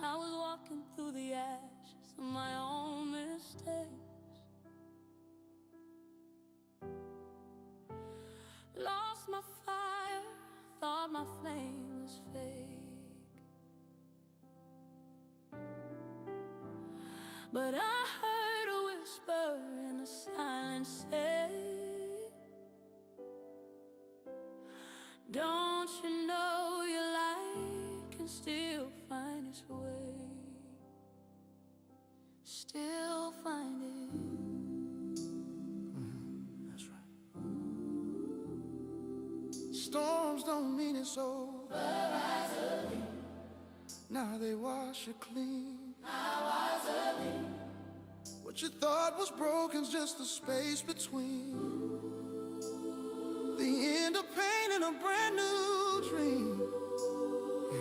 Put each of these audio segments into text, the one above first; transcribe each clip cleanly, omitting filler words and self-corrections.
I was walking through the ashes of my own mistakes. Lost my fire, thought my flame was fake. But I heard a whisper in the silence say, don't you know your light can still find its way? Still find it. That's right. Storms don't mean it's over. Now they wash you clean. What you thought was broken's just the space between the end of pain and a brand new dream. Yeah.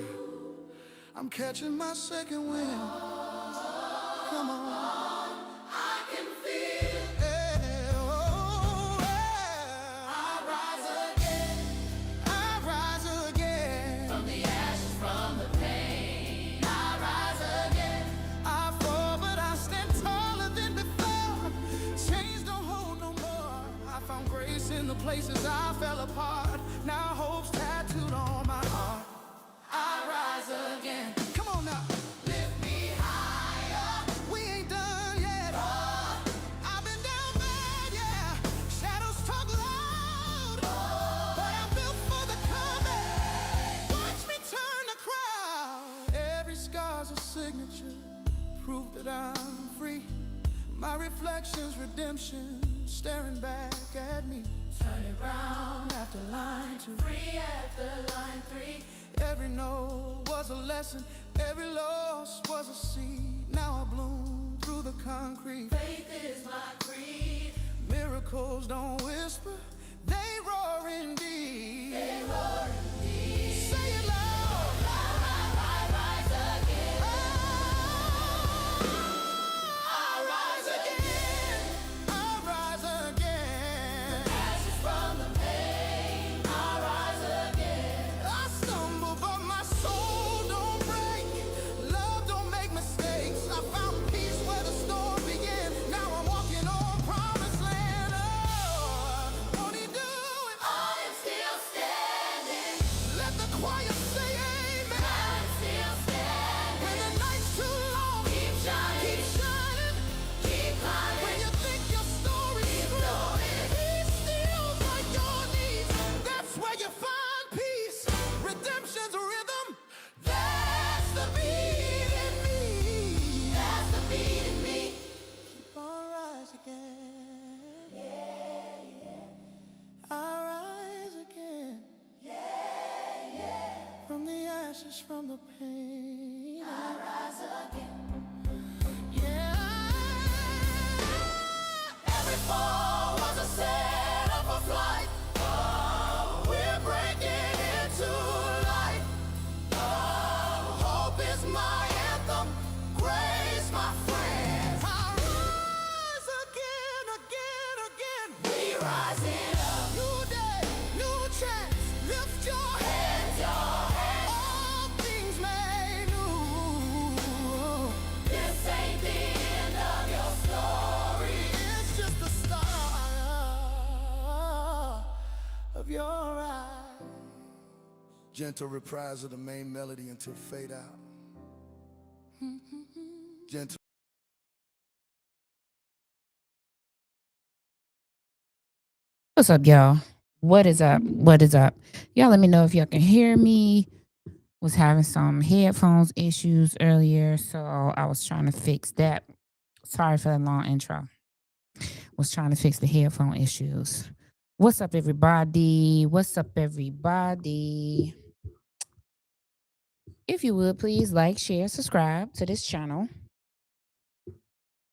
I'm catching my second wind. Come on, I can feel it. Yeah, oh, yeah. I rise again. I rise again. From the ashes, from the pain. I rise again. I fall, but I stand taller than before. Chains don't hold no more. I found grace in the places I fell apart. Now hope's tattooed on my heart. I rise again. Come on now. Lift me higher. We ain't done yet. I've been down bad, yeah. Shadows talk loud. But I'm built for the comeback. Watch me turn the crowd. Every scar's a signature, proof that I'm free. My reflection's redemption, staring back at me. Turn it round after line 2, free after line 3. Every no was a lesson, every loss was a seed. Now I bloom through the concrete. Faith is my creed. Miracles don't whisper, they roar indeed. They roar indeed. Say it loud. I rise again. I rise again. I rise again. The ashes from the pain. I rise again. I stumble, but my soul don't break. Love don't make mistakes. I found peace where the storm began. Now I'm walking on promised land. Oh, won't he do it? I am still standing. Let the choir say amen. I'm still standing. When the night's too long, keep shining. Keep shining. Keep climbing. When you think your story's through, he's still on your knees. That's where you find peace. Redemption's rhythm. That's the beat in me. That's the beat in me. Keep on rise again. Yeah, yeah. I rise again. Yeah, yeah. From the ashes, from the pain. I rise again. Yeah. Every fall was a setup for flight. Oh, we're breaking into light. Oh, hope is my anthem. Grace, my friend. I rise again, again, again. We rising up. New day, new chance. Lift your hands, your hands. All things made new. This ain't the end of your story. It's just the start of your rise. Gentle reprise of the main melody until fade out. Gentle. What's up, y'all? What is up? What is up? Y'all let me know if y'all can hear me. Was having some headphones issues earlier, so I was trying to fix that. Sorry for the long intro. Was trying to fix the headphone issues. What's up, everybody? What's up, everybody? If you would please like, share, subscribe to this channel.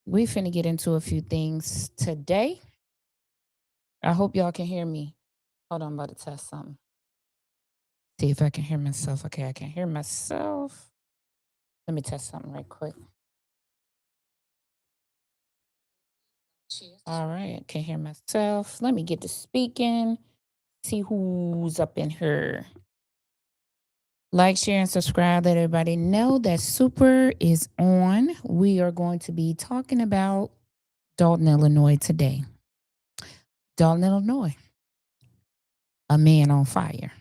We finna get into a few things today. I hope y'all can hear me. Hold on, I'm about to test something. See if I can hear myself. Okay, I can hear myself. Let me test something right quick. All right, I can hear myself. Let me get to speaking. see who's up in here. Like, share, and subscribe. Let everybody know that Super is on. We are going to be talking about Dolton, Illinois today. Dolton, Illinois, a man on fire.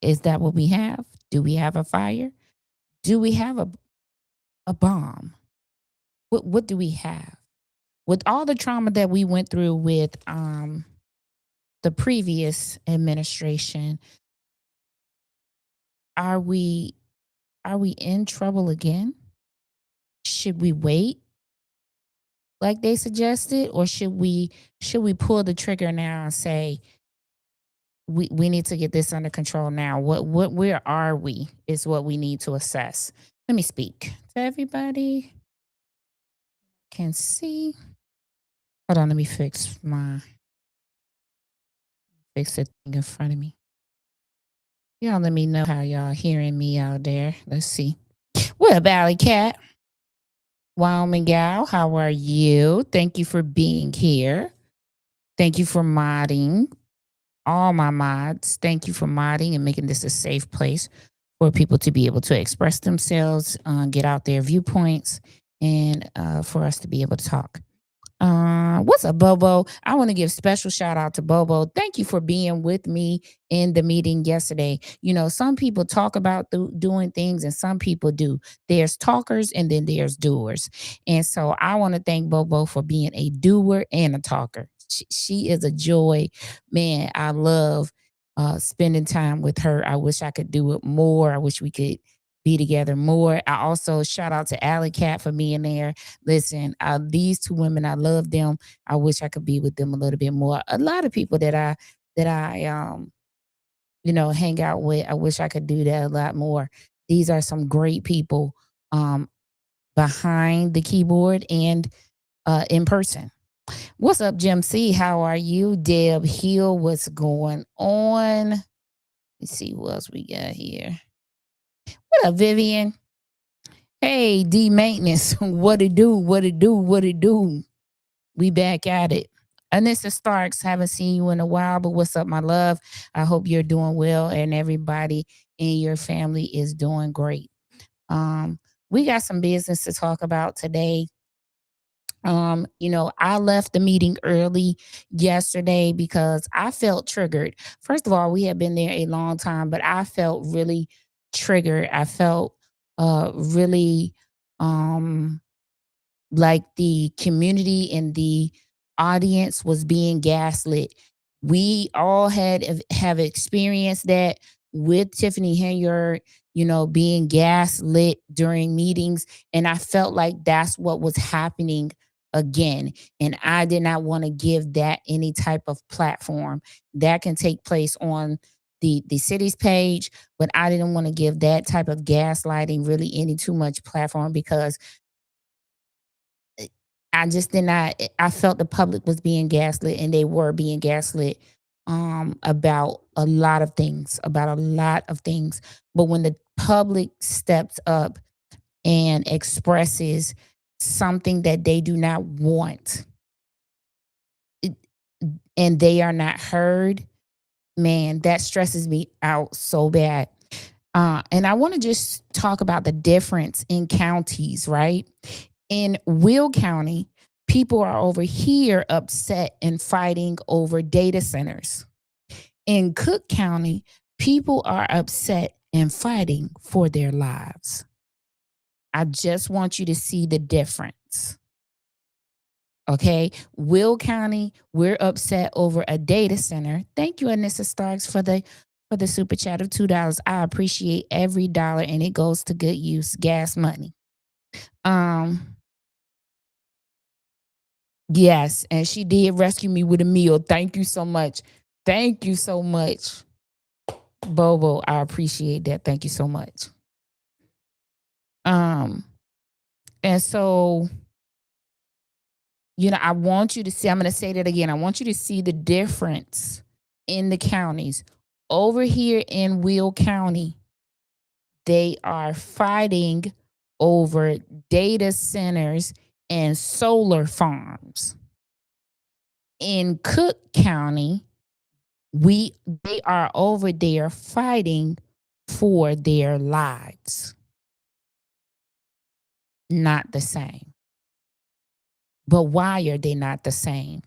Is that what we have? Do we have a fire? Do we have a bomb? What do we have? With all the trauma that we went through with the previous administration, are we in trouble again? Should we wait like they suggested, or should we pull the trigger now and say we need to get this under control now? What where are we is what we need to assess. Let me speak to everybody. Can see. Hold on, let me fix the thing in front of me. Y'all let me know how y'all hearing me out there. Let's see. What up, Alley Cat? Wyoming gal, how are you? Thank you for being here. Thank you for modding. All my mods, thank you for modding and making this a safe place for people to be able to express themselves, get out their viewpoints, and for us to be able to talk. What's up, Bobo? I want to give special shout out to Bobo. Thank you for being with me in the meeting yesterday. You know, some people talk about doing things and some people do. There's talkers and then there's doers. And so I want to thank Bobo for being a doer and a talker. She is a joy. Man, I love spending time with her. I wish I could do it more. I wish we could be together more. I also shout out to Alley Cat for being there. Listen, these two women, I love them. I wish I could be with them a little bit more. A lot of people that I hang out with, I wish I could do that a lot more. These are some great people behind the keyboard and in person. What's up, Jim C? How are you? Deb Hill, what's going on? Let's see who else we got here. What up, Vivian? Hey, D Maintenance. What it do? What it do? What it do? We back at it. Anissa Starks, haven't seen you in a while, but what's up, my love? I hope you're doing well and everybody in your family is doing great. We got some business to talk about today. I left the meeting early yesterday because I felt triggered. First of all, we had been there a long time, but I felt really triggered. I felt really like the community and the audience was being gaslit. We all have experienced that with Tiffany Henyard, being gaslit during meetings. And I felt like that's what was happening again. And I did not want to give that any type of platform. That can take place on the city's page, but I didn't want to give that type of gaslighting really any too much platform because I just did not. I felt the public was being gaslit, and they were being gaslit about a lot of things. But when the public steps up and expresses something that they do not want, and they are not heard, man, that stresses me out so bad. And I want to just talk about the difference in counties, right? In Will County, people are over here upset and fighting over data centers. In Cook County, people are upset and fighting for their lives. I just want you to see the difference. Okay, Will County, we're upset over a data center. Thank you, Anissa Starks, for the super chat of $2. I appreciate every dollar, and it goes to good use, gas money. Yes, and she did rescue me with a meal. Thank you so much. Thank you so much, Bobo. I appreciate that. Thank you so much. And so, I want you to see, I'm going to say that again. I want you to see the difference in the counties. Over here in Will County, they are fighting over data centers and solar farms. In Cook County, They are over there fighting for their lives. Not the same. But why are they not the same?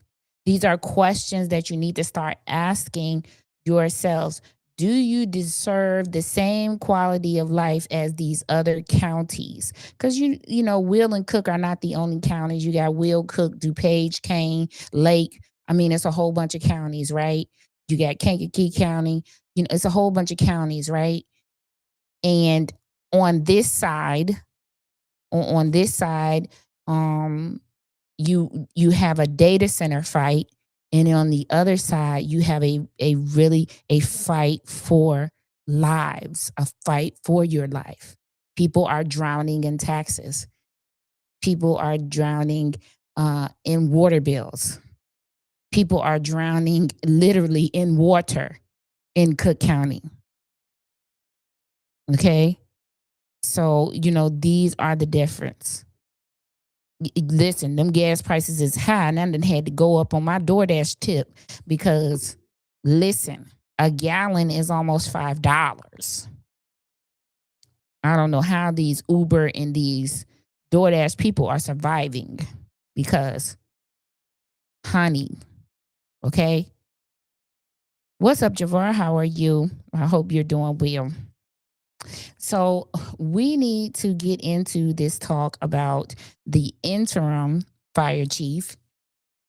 These are questions that you need to start asking yourselves. Do you deserve the same quality of life as these other counties? Because you know, Will and Cook are not the only counties. You got Will, Cook, DuPage, Kane, Lake. I mean, it's a whole bunch of counties, right? You got Kankakee County. You know, it's a whole bunch of counties, right? And on this side, on this side, um, you have a data center fight, and on the other side you have a fight for lives, a fight for your life. People are drowning in taxes. People are drowning in water bills. People are drowning literally in water in Cook County. Okay, so you know these are the difference. Listen, them gas prices is high, and I done had to go up on my DoorDash tip because, listen, a gallon is almost $5. I don't know how these Uber and these DoorDash people are surviving because, honey, okay? What's up, Javar? How are you? I hope you're doing well. So we need to get into this talk about the interim fire chief.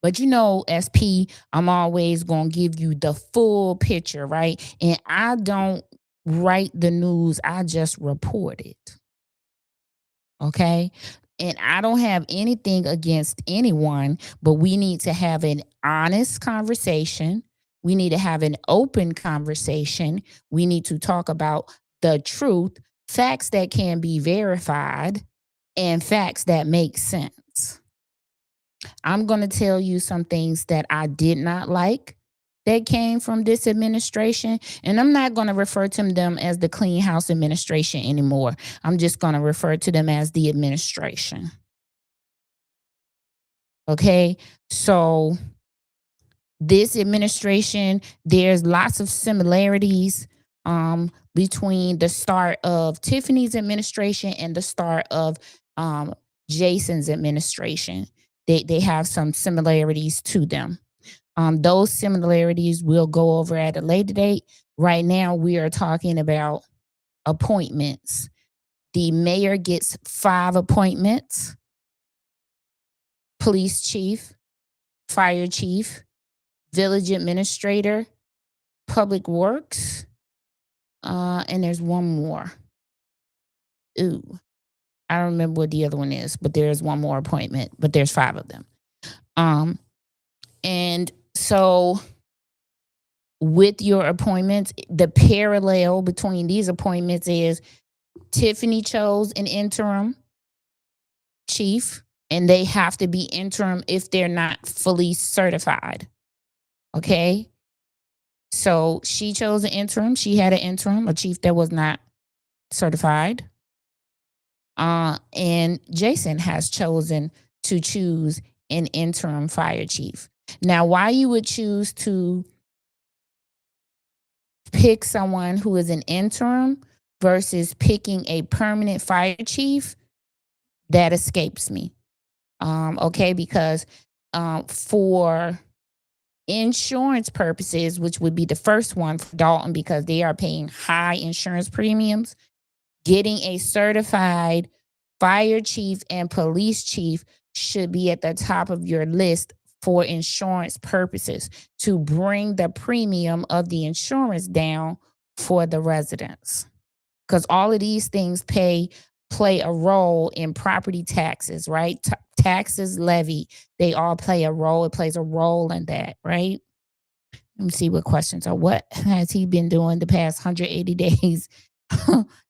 But you know, SP, I'm always going to give you the full picture, right? And I don't write the news, I just report it. Okay? And I don't have anything against anyone, but we need to have an honest conversation. We need to have an open conversation. We need to talk about the truth, facts that can be verified, and facts that make sense. I'm going to tell you some things that I did not like that came from this administration. And I'm not going to refer to them as the Clean House administration anymore. I'm just going to refer to them as the administration. Okay. So this administration, there's lots of similarities between the start of Tiffany's administration and the start of Jason's administration. They have some similarities to them. Those similarities we'll go over at a later date. Right now, we are talking about appointments. The mayor gets 5 appointments: police chief, fire chief, village administrator, public works, and there's one more. Ooh, I don't remember what the other one is, but there's one more appointment, but there's 5 of them. And so with your appointments, the parallel between these appointments is Tiffany chose an interim chief, and they have to be interim if they're not fully certified. Okay. So she chose an interim. She had an interim, a chief that was not certified. And Jason has chosen to choose an interim fire chief. Now, why you would choose to pick someone who is an interim versus picking a permanent fire chief, that escapes me. Okay, because for insurance purposes, which would be the first one for Dolton because they are paying high insurance premiums, getting a certified fire chief and police chief should be at the top of your list for insurance purposes to bring the premium of the insurance down for the residents. Because all of these things play a role in property taxes, right? Taxes levy, they all play a role. It plays a role in that, right? Let me see what questions are. What has he been doing the past 180 days?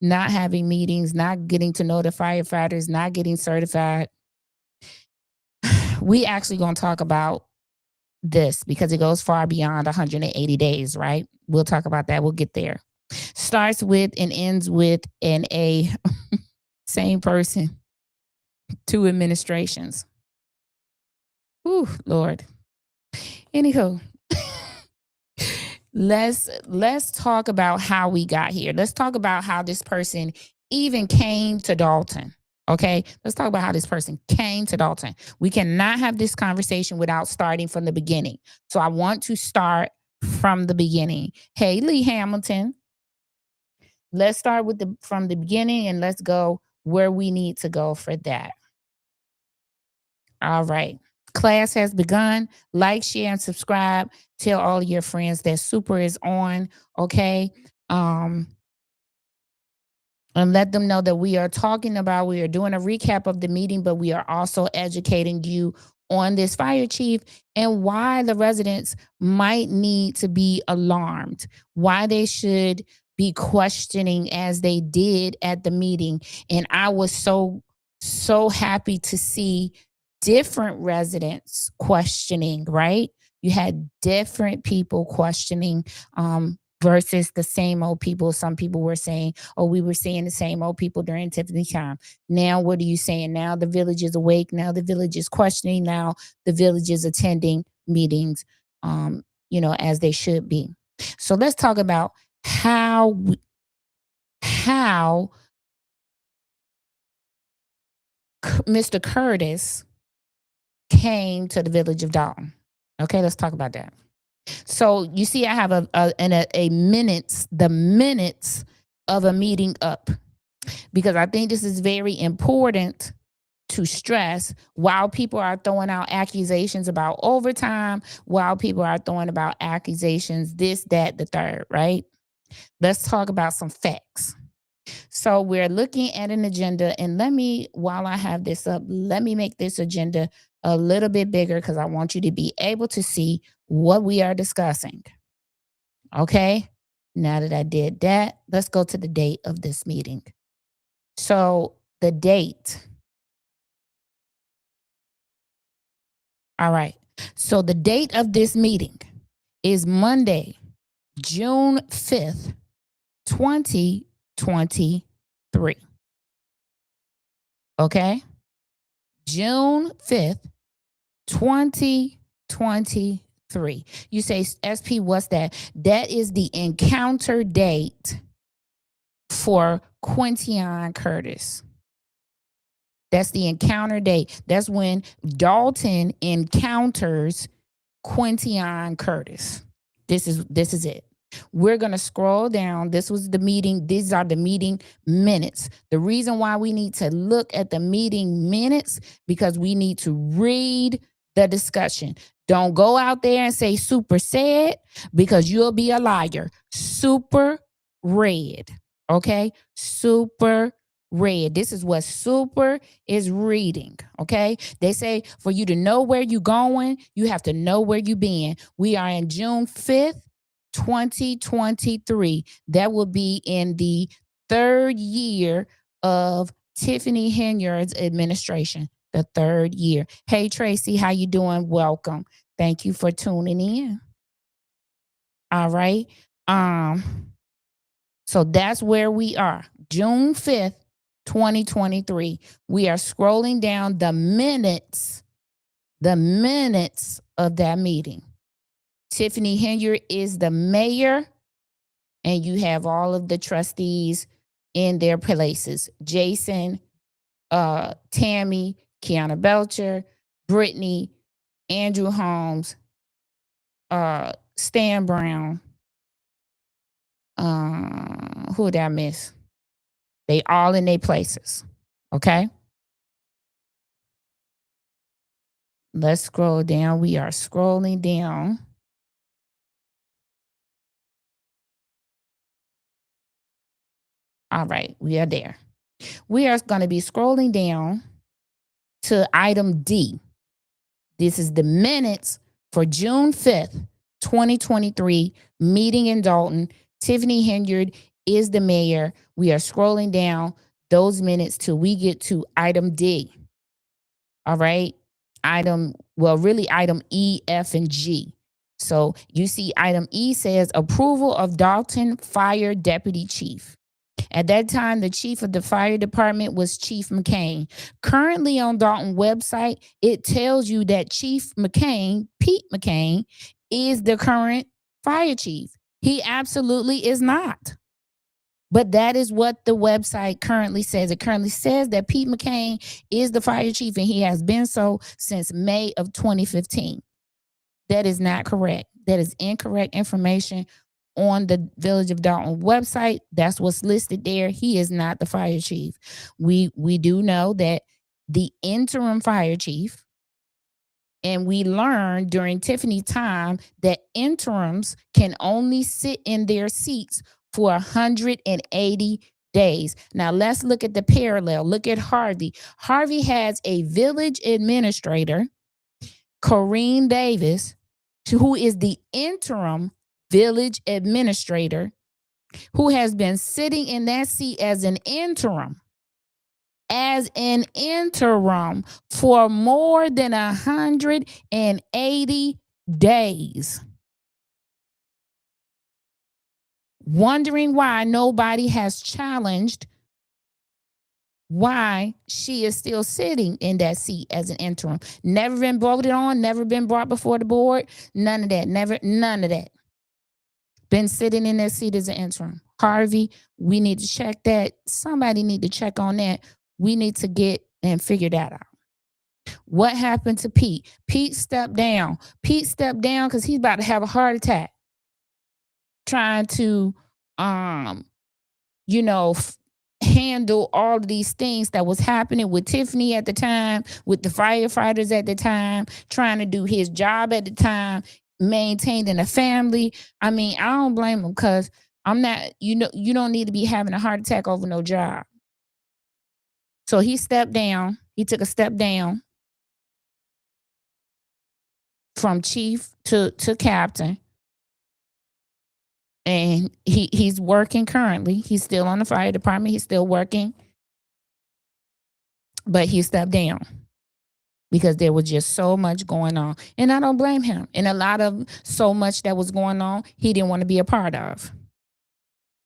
Not having meetings, not getting to know the firefighters, not getting certified. We actually going to talk about this because it goes far beyond 180 days, right? We'll talk about that. We'll get there. Starts with and ends with an A. Same person. 2 administrations. Ooh, Lord. Anywho. let's talk about how we got here. Let's talk about how this person even came to Dolton. Okay, let's talk about how this person came to Dolton. We cannot have this conversation without starting from the beginning. So I want to start from the beginning. Hey, Lee Hamilton, let's start with from the beginning and let's go where we need to go for that. All right. Class has begun. Like, share, and subscribe. Tell all your friends that Super is on. Okay. And let them know that we are we are doing a recap of the meeting, but we are also educating you on this fire chief and why the residents might need to be alarmed, why they should be questioning as they did at the meeting. And I was so happy to see different residents questioning, right? You had different people questioning versus the same old people. Some people were saying, oh, we were seeing the same old people during Tiffany time. Now, what are you saying? Now the village is awake. Now the village is questioning. Now the village is attending meetings, as they should be. So let's talk about how Mr. Curtis came to the village of Dolton. Okay, let's talk about that. So you see, I have the minutes of a meeting up, because I think this is very important to stress while people are throwing out accusations about overtime, while people are throwing about accusations, this, that, the third, right? Let's talk about some facts. So we're looking at an agenda, and while I have this up, let me make this agenda a little bit bigger because I want you to be able to see what we are discussing. Okay? Now that I did that, let's go to the date of this meeting. So the date. All right. So the date of this meeting is Monday, June 5th, 2023. Okay? June 5th, 2023. You say, SP, what's that? That is the encounter date for Quintion Curtis. That's the encounter date. That's when Dolton encounters Quintion Curtis. This is it. We're going to scroll down. This was the meeting. These are the meeting minutes. The reason why we need to look at the meeting minutes, because we need to read the discussion. Don't go out there and say Super said, because you'll be a liar. Super read. Okay? Super read. This is what Super is reading. Okay? They say for you to know where you're going, you have to know where you've been. We are in June 5th, 2023. That will be in the third year of Tiffany Henyard's administration. The third year. Hey, Tracy, how you doing? Welcome. Thank you for tuning in. All right. So that's where we are. June 5th, 2023. We are scrolling down the minutes of that meeting. Tiffany Henyard is the mayor, and you have all of the trustees in their places. Jason, Tammy, Kiana Belcher, Brittany, Andrew Holmes, Stan Brown. Who did I miss? They all in their places. Okay. Let's scroll down. We are scrolling down. All right, we are there. We are going to be scrolling down to item D. This is the minutes for June 5th, 2023, meeting in Dolton. Tiffany Henyard is the mayor. We are scrolling down those minutes till we get to item D. All right. Item E, F, and G. So you see item E says approval of Dolton Fire Deputy Chief. At that time, the chief of the fire department was Chief McCain. Currently on Dolton website, it tells you that Chief McCain, Pete McCain, is the current fire chief. He absolutely is not. But that is what the website currently says. It currently says that Pete McCain is the fire chief, and he has been so since May of 2015. That is not correct. That is incorrect information on the Village of Dolton website. That's what's listed there. He is not the fire chief. We do know that the interim fire chief, and we learned during Tiffany's time that interims can only sit in their seats for 180 days. Now let's look at the parallel. Look at Harvey. Harvey has a village administrator, Kareem Davis, who is the interim village administrator, who has been sitting in that seat as an interim for more than 180 days. Wondering why nobody has challenged why she is still sitting in that seat as an interim. Never been voted on, never been brought before the board, none of that. None of that. Been sitting in that seat as an interim. Harvey, we need to check that. Somebody need to check on that. We need to get and figure that out. What happened to Pete? Pete stepped down. Pete stepped down because he's about to have a heart attack. Trying to, handle all of these things that was happening with Tiffany at the time, with the firefighters at the time, trying to do his job at the time, maintaining a family. I mean, I don't blame him, because I'm not, you don't need to be having a heart attack over no job. So he stepped down. He took a step down from chief to captain. And he's working currently. He's still on the fire department. He's still working. But he stepped down because there was just so much going on. And I don't blame him. And a lot of so much that was going on, he didn't want to be a part of.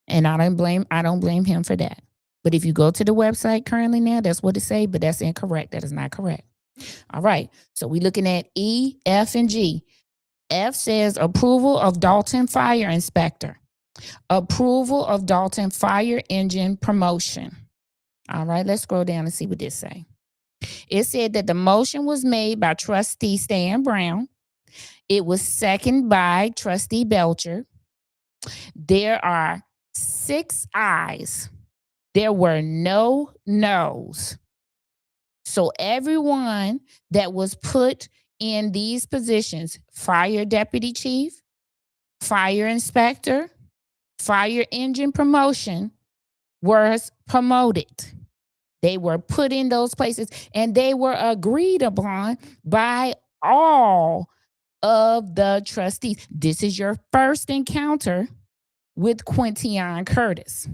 And I don't blame him for that. But if you go to the website currently now, that's what it say, but that's incorrect. That is not correct. All right. So we're looking at E, F, and G. F says approval of Dolton fire inspector. Approval of Dolton fire engine promotion. All right, let's scroll down and see what this say. It said that the motion was made by Trustee Stan Brown. It was seconded by Trustee Belcher. There are 6 ayes. There were no no's. So everyone that was put in these positions, fire deputy chief, fire inspector, fire engine promotion, was promoted. They were put in those places, and they were agreed upon by all of the trustees. This is your first encounter with Quintion Curtis.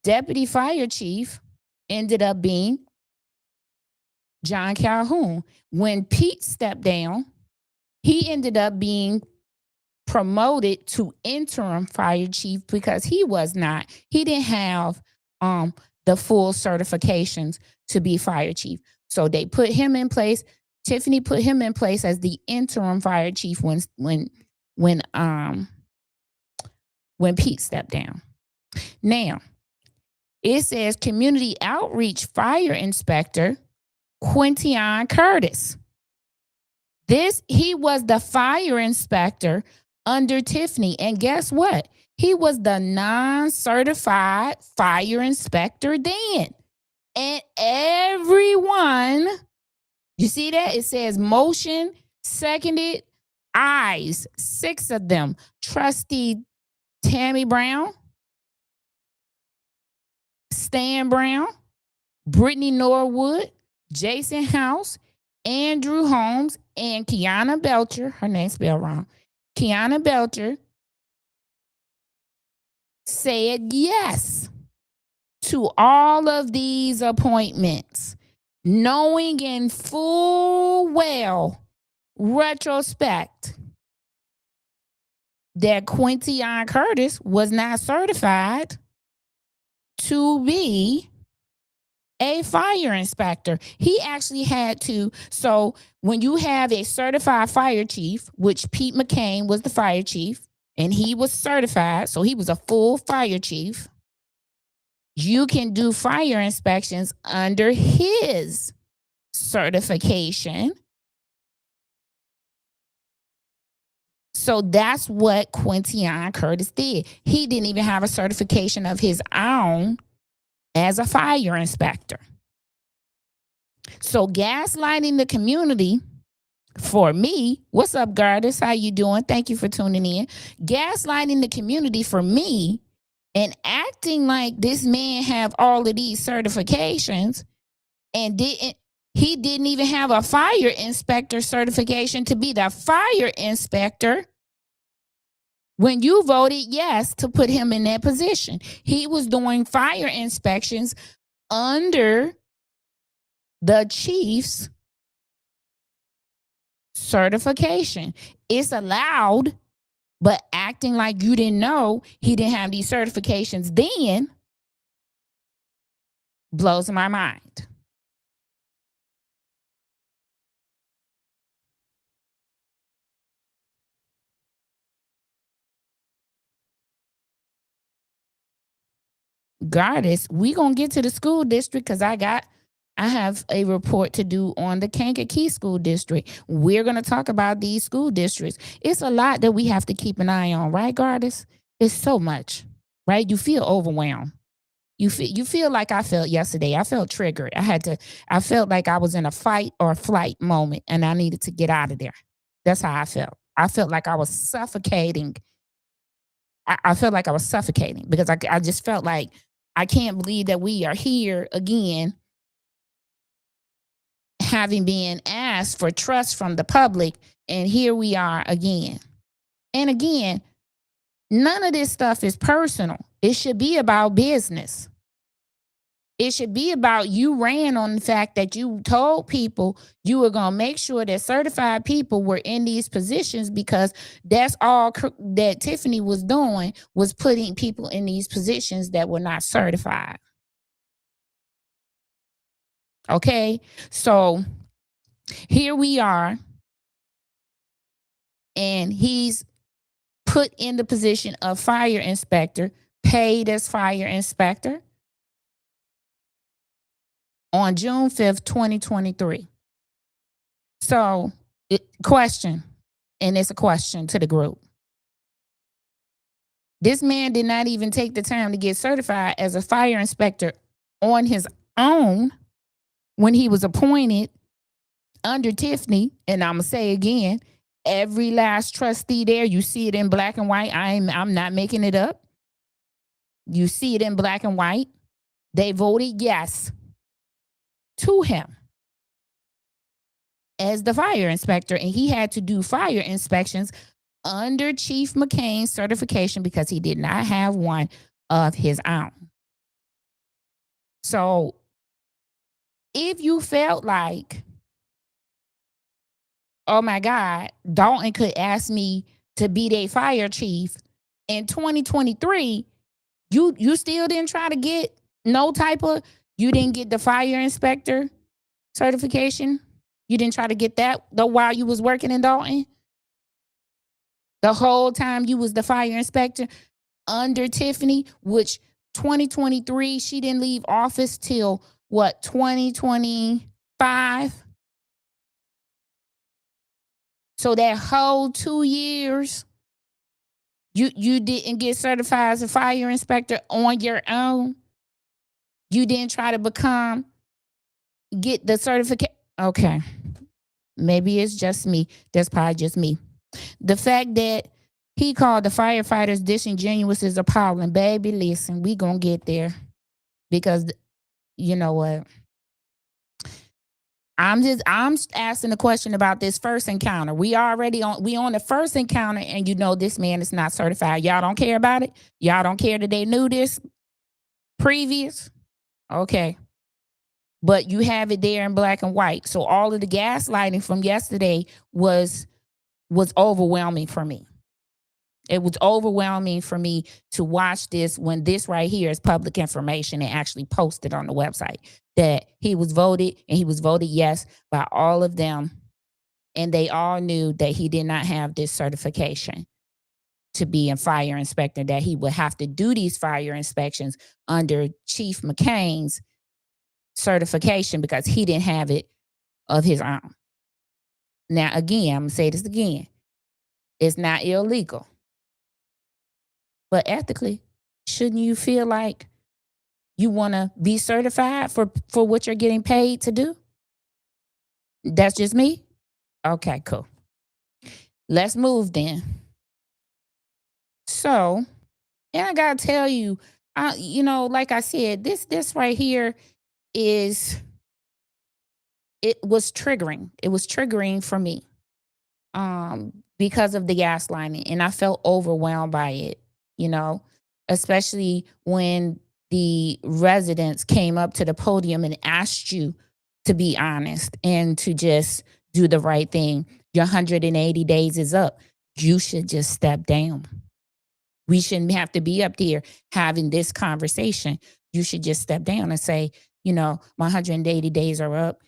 Deputy fire chief ended up being John Calhoun. When Pete stepped down, he ended up being promoted to interim fire chief because he didn't have the full certifications to be fire chief. So they put him in place. Tiffany put him in place as the interim fire chief when Pete stepped down. Now, it says community outreach fire inspector Quintion Curtis. He was the fire inspector under Tiffany. And guess what? He was the non-certified fire inspector then. And everyone, you see that? It says motion, seconded, ayes, 6 of them. Trustee Tammy Brown, Stan Brown, Brittany Norwood, Jason House, Andrew Holmes, and Kiana Belcher. Her name's spelled wrong. Kiana Belcher said yes to all of these appointments, knowing in full well retrospect that Quintion Curtis was not certified to be a fire inspector. He actually had to. So when you have a certified fire chief, which Pete McCain was the fire chief, and he was certified, so he was a full fire chief. You can do fire inspections under his certification. So that's what Quintian Curtis did. He didn't even have a certification of his own as a fire inspector. So gaslighting the community, for me, what's up, Gardis? How you doing? Thank you for tuning in. Gaslighting the community for me and acting like this man have all of these certifications and he didn't even have a fire inspector certification to be the fire inspector when you voted yes to put him in that position. He was doing fire inspections under the chief's certification. It's allowed, but acting like you didn't know he didn't have these certifications then blows my mind. Goddess, we gonna get to the school district because I have a report to do on the Kankakee School District. We're gonna talk about these school districts. It's a lot that we have to keep an eye on, right, Goddess? It's so much, right? You feel overwhelmed. You feel like I felt yesterday. I felt triggered. I felt like I was in a fight or flight moment and I needed to get out of there. That's how I felt. I felt like I was suffocating. I felt like I was suffocating because I just felt like I can't believe that we are here again, having been asked for trust from the public, and here we are again. And again, none of this stuff is personal. It should be about business. It should be about you ran on the fact that you told people you were going to make sure that certified people were in these positions because that's all that Tiffany was doing, was putting people in these positions that were not certified. Okay, so here we are, and he's put in the position of fire inspector, paid as fire inspector on June 5th, 2023. So, question, and it's a question to the group. This man did not even take the time to get certified as a fire inspector on his own when he was appointed under Tiffany. And I'm going to say again, every last trustee there, you see it in black and white. I'm not making it up. You see it in black and white. They voted yes to him as the fire inspector, and he had to do fire inspections under Chief McCain's certification because he did not have one of his own. So if you felt like, oh my God, Dolton could ask me to be their fire chief in 2023, you still didn't try to get you didn't get the fire inspector certification? You didn't try to get that though while you was working in Dolton? The whole time you was the fire inspector under Tiffany, which 2023, she didn't leave office till what, 2025? So that whole 2 years, you didn't get certified as a fire inspector on your own. You didn't try to get the certificate. Okay. Maybe it's just me. That's probably just me. The fact that he called the firefighters disingenuous is appalling. Baby, listen, we gonna get there. Because you know what? I'm asking the question about this first encounter. We on the first encounter, and you know this man is not certified. Y'all don't care about it? Y'all don't care that they knew this previous? Okay. But you have it there in black and white. So all of the gaslighting from yesterday was overwhelming for me. It was overwhelming for me to watch this when this right here is public information and actually posted on the website that he was voted, and he was voted yes by all of them. And they all knew that he did not have this certification. to be a fire inspector, that he would have to do these fire inspections under Chief McCain's certification because he didn't have it of his own. Now, again, I'm going to say this again. It's not illegal. But ethically, shouldn't you feel like you want to be certified for what you're getting paid to do? That's just me? Okay, cool. Let's move then. So, and I got to tell you, like I said, this right here it was triggering. It was triggering for me because of the gaslighting, and I felt overwhelmed by it, especially when the residents came up to the podium and asked you to be honest and to just do the right thing. Your 180 days is up. You should just step down. We shouldn't have to be up there having this conversation. You should just step down and say, my 180 days are up.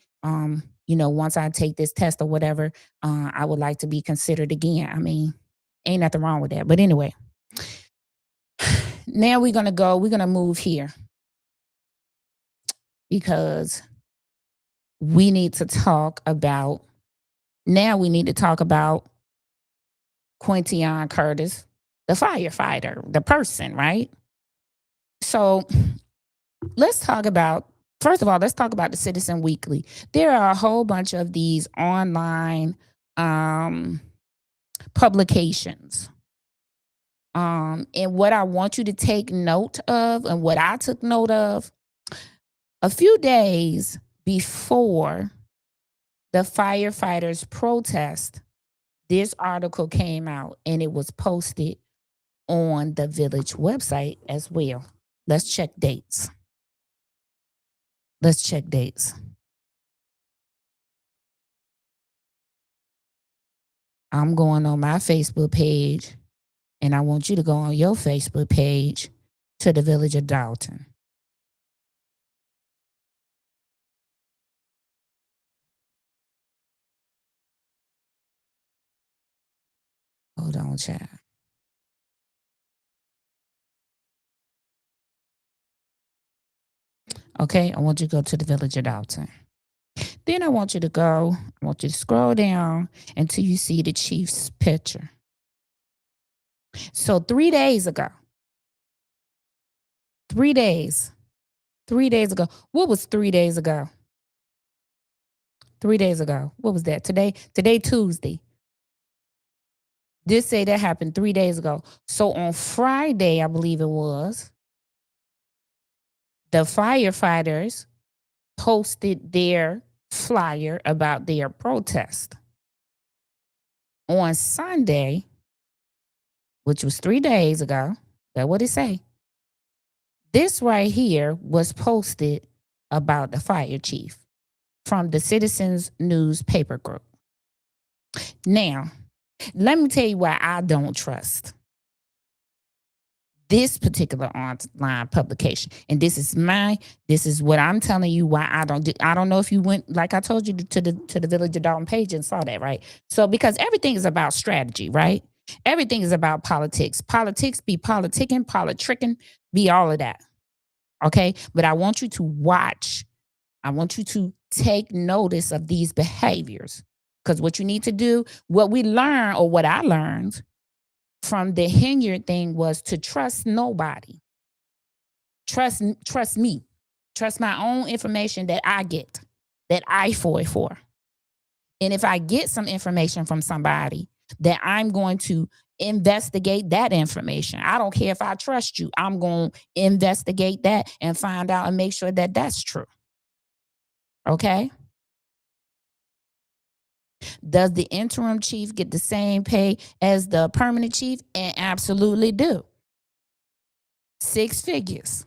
Once I take this test or whatever, I would like to be considered again. I mean, ain't nothing wrong with that. But anyway, now we're going to move here because we need to talk about Quintion Curtis, the firefighter, the person, right? So let's talk about the Citizen Weekly. There are a whole bunch of these online publications. And what I want you to take note of, and what I took note of, a few days before the firefighters' protest, this article came out and it was posted on the Village website as well. Let's check dates. I'm going on my Facebook page, and I want you to go on your Facebook page to the Village of Dolton. Hold on, child. Okay, I want you to go to the Village of Dolton. Then I want you to scroll down until you see the chief's picture. So 3 days ago. What was 3 days ago? 3 days ago. What was that? Today, Tuesday. This say that happened 3 days ago. So on Friday, I believe it was, the firefighters posted their flyer about their protest. On Sunday, which was 3 days ago, that's what it say. This right here was posted about the fire chief from the Citizens newspaper group. Now, let me tell you why I don't trust this particular online publication. And this is what I'm telling you why I don't know if you went, like I told you, to the Village of Dolton page and saw that, right? So because everything is about strategy, right? Everything is about politics. Politics be politicking, politricking, be all of that. Okay? But I want you to watch. I want you to take notice of these behaviors. Because what you need to do, what we learn, or what I learned from the Hinyard thing, was to trust nobody. Trust me. Trust my own information that I get, that I for. And if I get some information from somebody, that I'm going to investigate that information. I don't care if I trust you. I'm going to investigate that and find out and make sure that that's true. Okay? Does the interim chief get the same pay as the permanent chief? And absolutely do. 6 figures.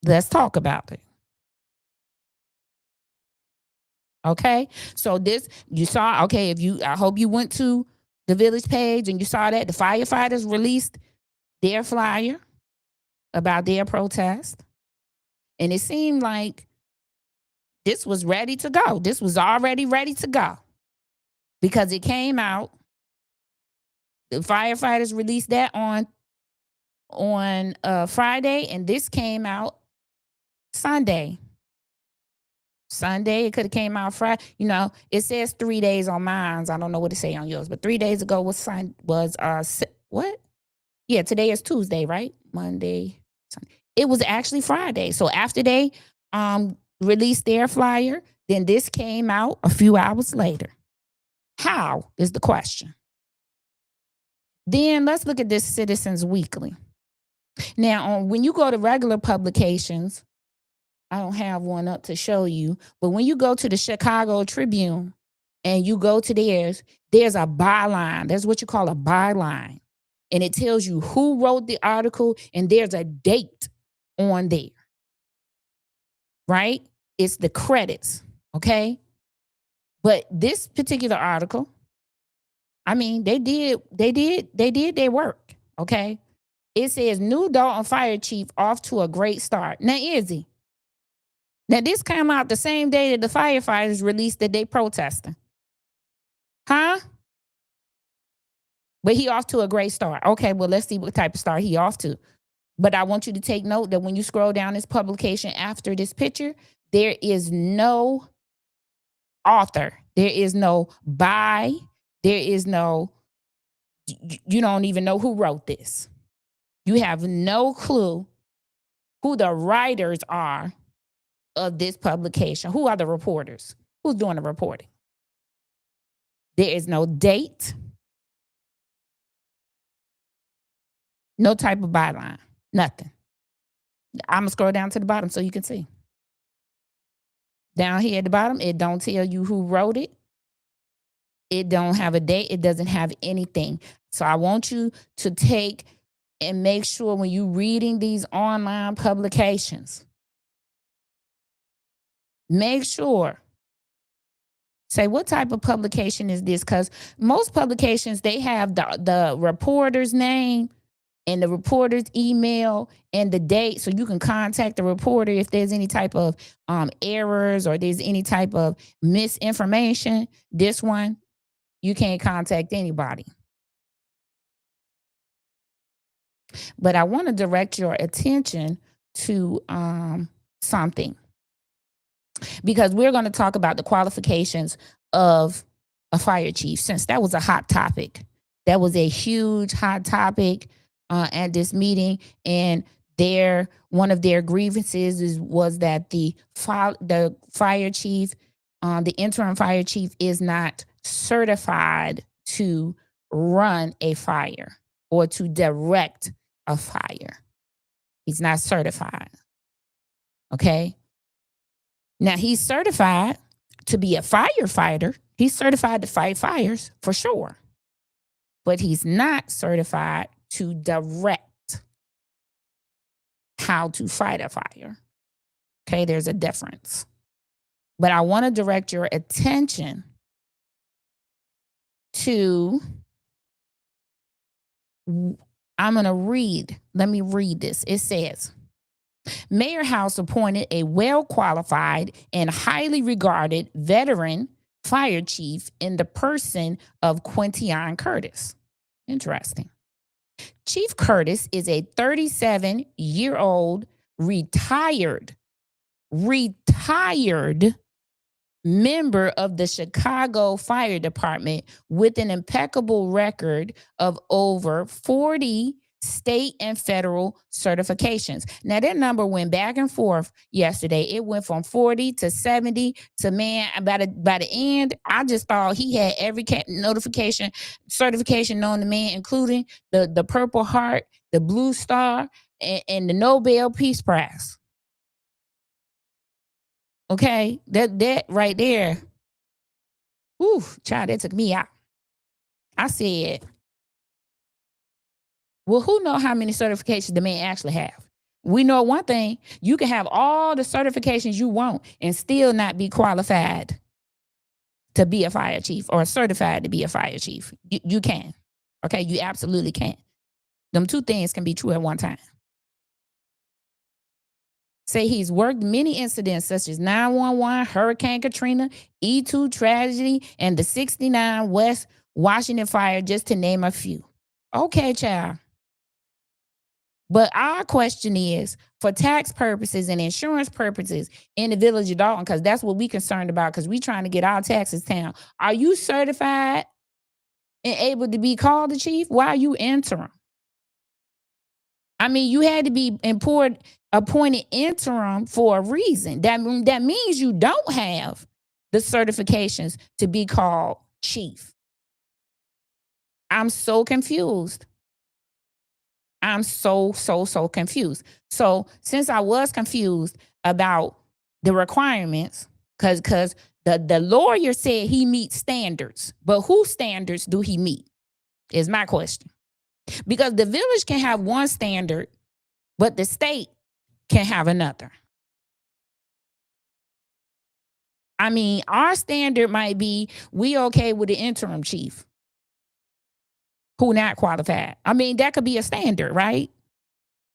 Let's talk about it. Okay? So this, you saw, okay, I hope you went to the Village page and you saw that the firefighters released their flyer about their protest. And it seemed like this was ready to go. This was already ready to go. Because it came out The firefighters released that on Friday, and this came out Sunday. It could have came out Friday. It says 3 days on mine. I don't know what it say on yours, but 3 days ago was what? Yeah, today is Tuesday, right? Monday, Sunday. It was actually Friday. So after they released their flyer, then this came out a few hours later. How is the question? Then let's look at this Citizens Weekly. Now, when you go to regular publications, I don't have one up to show you, but when you go to the Chicago Tribune and you go to theirs, there's a byline. That's what you call a byline. And it tells you who wrote the article, and there's a date on there. Right? It's the credits, okay? But this particular article, I mean, they did their work, okay? It says new Dolton fire chief off to a great start. Now, Izzy, this came out the same day that the firefighters released that they protesting. Huh? But he off to a great start. Okay, well, let's see what type of start he off to. But I want you to take note that when you scroll down this publication after this picture, there is no author. There is no by. There is no, you don't even know who wrote this. You have no clue who the writers are of this publication. Who are the reporters? Who's doing the reporting? There is no date. No type of byline. Nothing. I'm going to scroll down to the bottom so you can see. Down here at the bottom, it don't tell you who wrote it. It don't have a date. It doesn't have anything. So I want you to take and make sure when you're reading these online publications, make sure, say, what type of publication is this? Because most publications, they have the reporter's name and the reporter's email and the date, so you can contact the reporter if there's any type of errors or there's any type of misinformation. This one, you can't contact anybody. But I want to direct your attention to something, because we're going to talk about the qualifications of a fire chief, since that was a hot topic. That was a huge hot topic at this meeting, and one of their grievances was that the fire chief, the interim fire chief, is not certified to run a fire or to direct a fire. He's not certified. Okay. Now, he's certified to be a firefighter. He's certified to fight fires for sure, but he's not certified to direct how to fight a fire. Okay, there's a difference. But I want to direct your attention to, I'm going to read. Let me read this. It says, Mayor House appointed a well-qualified and highly regarded veteran fire chief in the person of Quintion Curtis. Interesting. Chief Curtis is a 37-year-old retired member of the Chicago Fire Department with an impeccable record of over 40 state and federal certifications. Now, that number went back and forth yesterday. It went from 40 to 70 to, man, by the end, I just thought he had every certification known to man, including the Purple Heart, the Blue Star, and the Nobel Peace Prize. Okay, that right there, whew, child, that took me out. I said, well, who knows how many certifications the man actually have? We know one thing: you can have all the certifications you want and still not be qualified to be a fire chief or certified to be a fire chief. You can. Okay, you absolutely can. Them two things can be true at one time. Say he's worked many incidents such as 911, Hurricane Katrina, E2 tragedy, and the 69 West Washington fire, just to name a few. Okay, child. But our question is, for tax purposes and insurance purposes in the village of Dolton, because that's what we concerned about, because we trying to get our taxes down. Are you certified and able to be called the chief? Why are you interim? I mean, you had to be appointed interim for a reason. That means you don't have the certifications to be called chief. I'm so confused. I'm so confused. So since I was confused about the requirements, because the lawyer said he meets standards, but whose standards do he meet? Is my question. Because the village can have one standard, but the state can have another. I mean, our standard might be we okay with the interim chief who not qualified. I mean, that could be a standard, right?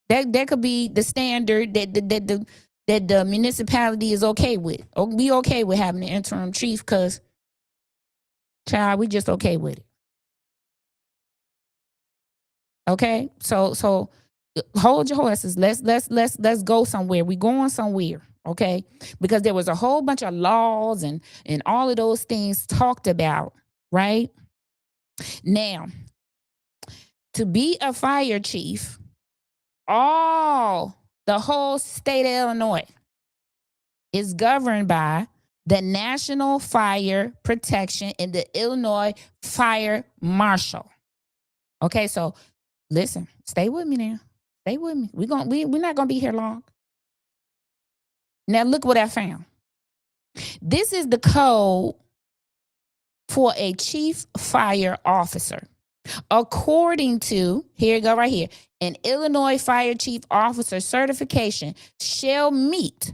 That could be the standard that the municipality is okay with. Or be okay with having an interim chief because, child, we just okay with it. Okay, so hold your horses. Let's go somewhere. We going somewhere, okay? Because there was a whole bunch of laws and all of those things talked about, right? Now, to be a fire chief, the whole state of Illinois is governed by the National Fire Protection and the Illinois Fire Marshal. Okay, so listen, stay with me now. Stay with me. We're not gonna be here long. Now look what I found. This is the code for a chief fire officer. According to, here you go right here, an Illinois fire chief officer certification shall meet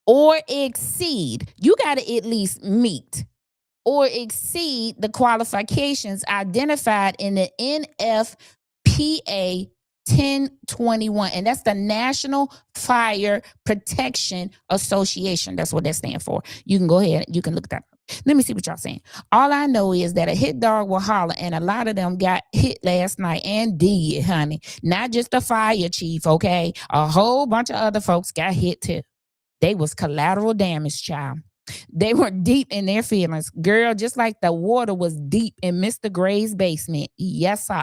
or exceed, you got to at least meet or exceed the qualifications identified in the NFPA 1021. And that's the National Fire Protection Association. That's what that stands for. You can go ahead, you can look that up. Let me see what y'all saying. All I know is that a hit dog will holler, and a lot of them got hit last night and did, honey. Not just the fire chief, okay? A whole bunch of other folks got hit too. They was collateral damage, child. They were deep in their feelings. Girl, just like the water was deep in Mr. Gray's basement. Yes, sir.